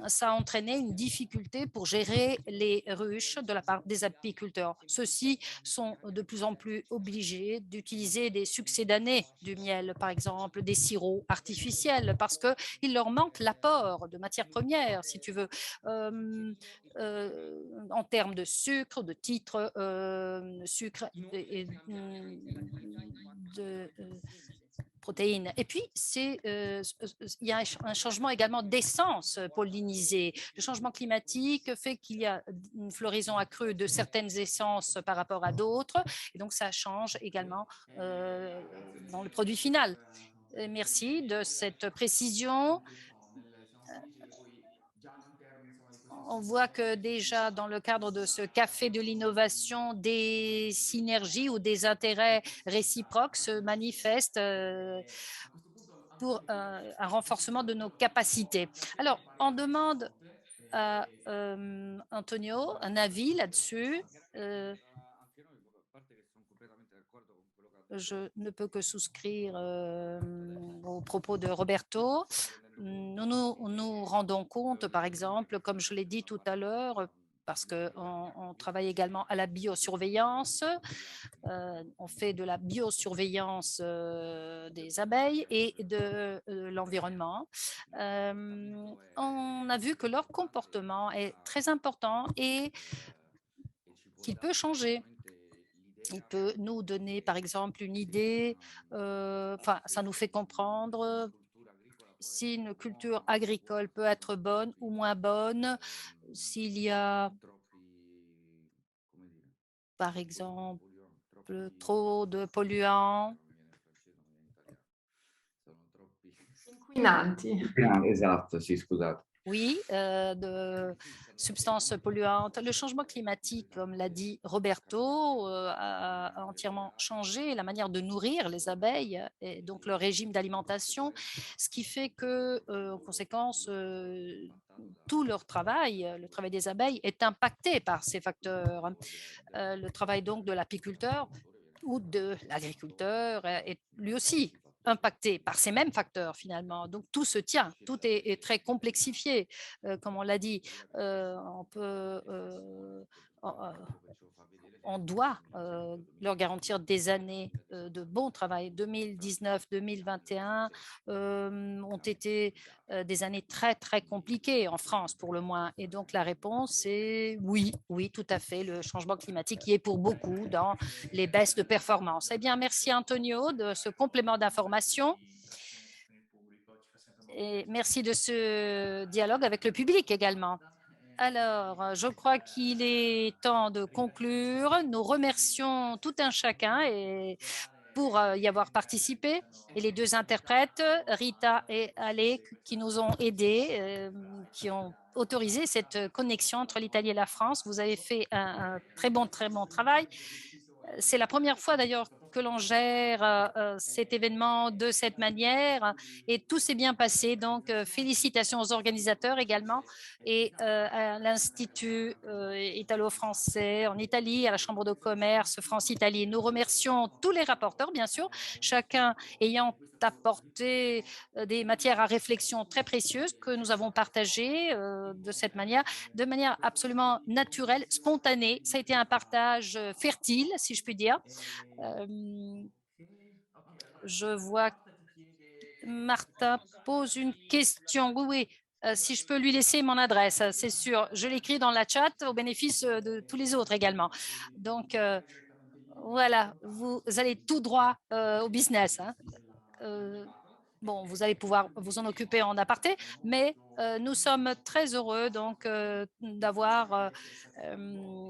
ça a entraîné une difficulté pour gérer les ruches de la part des apiculteurs. Ceux-ci sont de plus en plus obligés d'utiliser des succédanés du miel, par exemple des sirops artificiels, parce qu'il leur manque l'apport de matières premières, si tu veux, en termes de sucre, de titre, sucre et de protéines. Et puis, il y a un changement également d'essence pollinisée. Le changement climatique fait qu'il y a une floraison accrue de certaines essences par rapport à d'autres. Et donc, ça change également dans le produit final. Merci de cette précision. On voit que déjà dans le cadre de ce café de l'innovation, des synergies ou des intérêts réciproques se manifestent pour un renforcement de nos capacités. Alors, on demande à Antonio un avis là-dessus. Je ne peux que souscrire aux propos de Roberto. Nous nous rendons compte, par exemple, comme je l'ai dit tout à l'heure, parce qu'on travaille également à la biosurveillance, on fait de la biosurveillance des abeilles et de l'environnement. On a vu que leur comportement est très important et qu'il peut changer. Il peut nous donner, par exemple, une idée, enfin, ça nous fait comprendre si une culture agricole peut être bonne ou moins bonne, s'il y a, par exemple, trop de polluants. Inquinanti. Esatto, sì, scusate. oui, de substances polluantes. Le changement climatique, comme l'a dit Roberto, a entièrement changé la manière de nourrir les abeilles et donc leur régime d'alimentation, ce qui fait que, en conséquence, tout leur travail, le travail des abeilles est impacté par ces facteurs. Le travail donc de l'apiculteur ou de l'agriculteur est lui aussi impacté par ces mêmes facteurs finalement. Donc tout se tient, tout est très complexifié, comme on l'a dit. On peut, on doit leur garantir des années de bon travail. 2019-2021 ont été des années très, très compliquées en France pour le moins. Et donc la réponse est oui, oui, tout à fait. Le changement climatique y est pour beaucoup dans les baisses de performance. Eh bien, merci Antonio de ce complément d'information. Et merci de ce dialogue avec le public également. Alors, je crois qu'il est temps de conclure. Nous remercions tout un chacun pour y avoir participé et les deux interprètes, Rita et Alec, qui nous ont aidés, qui ont autorisé cette connexion entre l'Italie et la France. Vous avez fait un très bon travail. C'est la première fois d'ailleurs que l'on gère cet événement de cette manière et tout s'est bien passé. Donc, félicitations aux organisateurs également et à l'Institut italo-français en Italie, à la Chambre de commerce France-Italie. Nous remercions tous les rapporteurs, bien sûr, chacun ayant apporté des matières à réflexion très précieuses que nous avons partagées de manière absolument naturelle, spontanée. Ça a été un partage fertile, si je puis dire. Je vois Martin pose une question. Oui, oui. Si je peux lui laisser mon adresse, c'est sûr. Je l'écris dans la chat au bénéfice de tous les autres également. Donc, voilà, vous allez tout droit au business. Hein. Bon, vous allez pouvoir vous en occuper en aparté, mais nous sommes très heureux donc d'avoir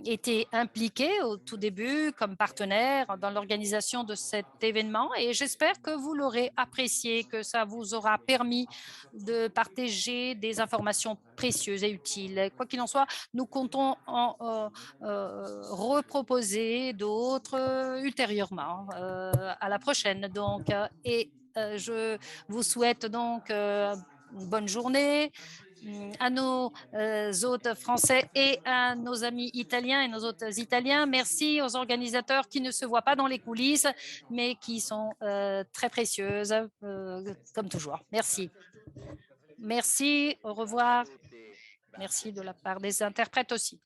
été impliqués au tout début comme partenaire dans l'organisation de cet événement et j'espère que vous l'aurez apprécié, que ça vous aura permis de partager des informations précieuses et utiles. Quoi qu'il en soit, nous comptons en reproposer d'autres ultérieurement à la prochaine. Donc, je vous souhaite donc une bonne journée à nos hôtes français et à nos amis italiens et nos hôtes italiens. Merci aux organisateurs qui ne se voient pas dans les coulisses, mais qui sont très précieuses, comme toujours. Merci. Merci, au revoir. Merci de la part des interprètes aussi.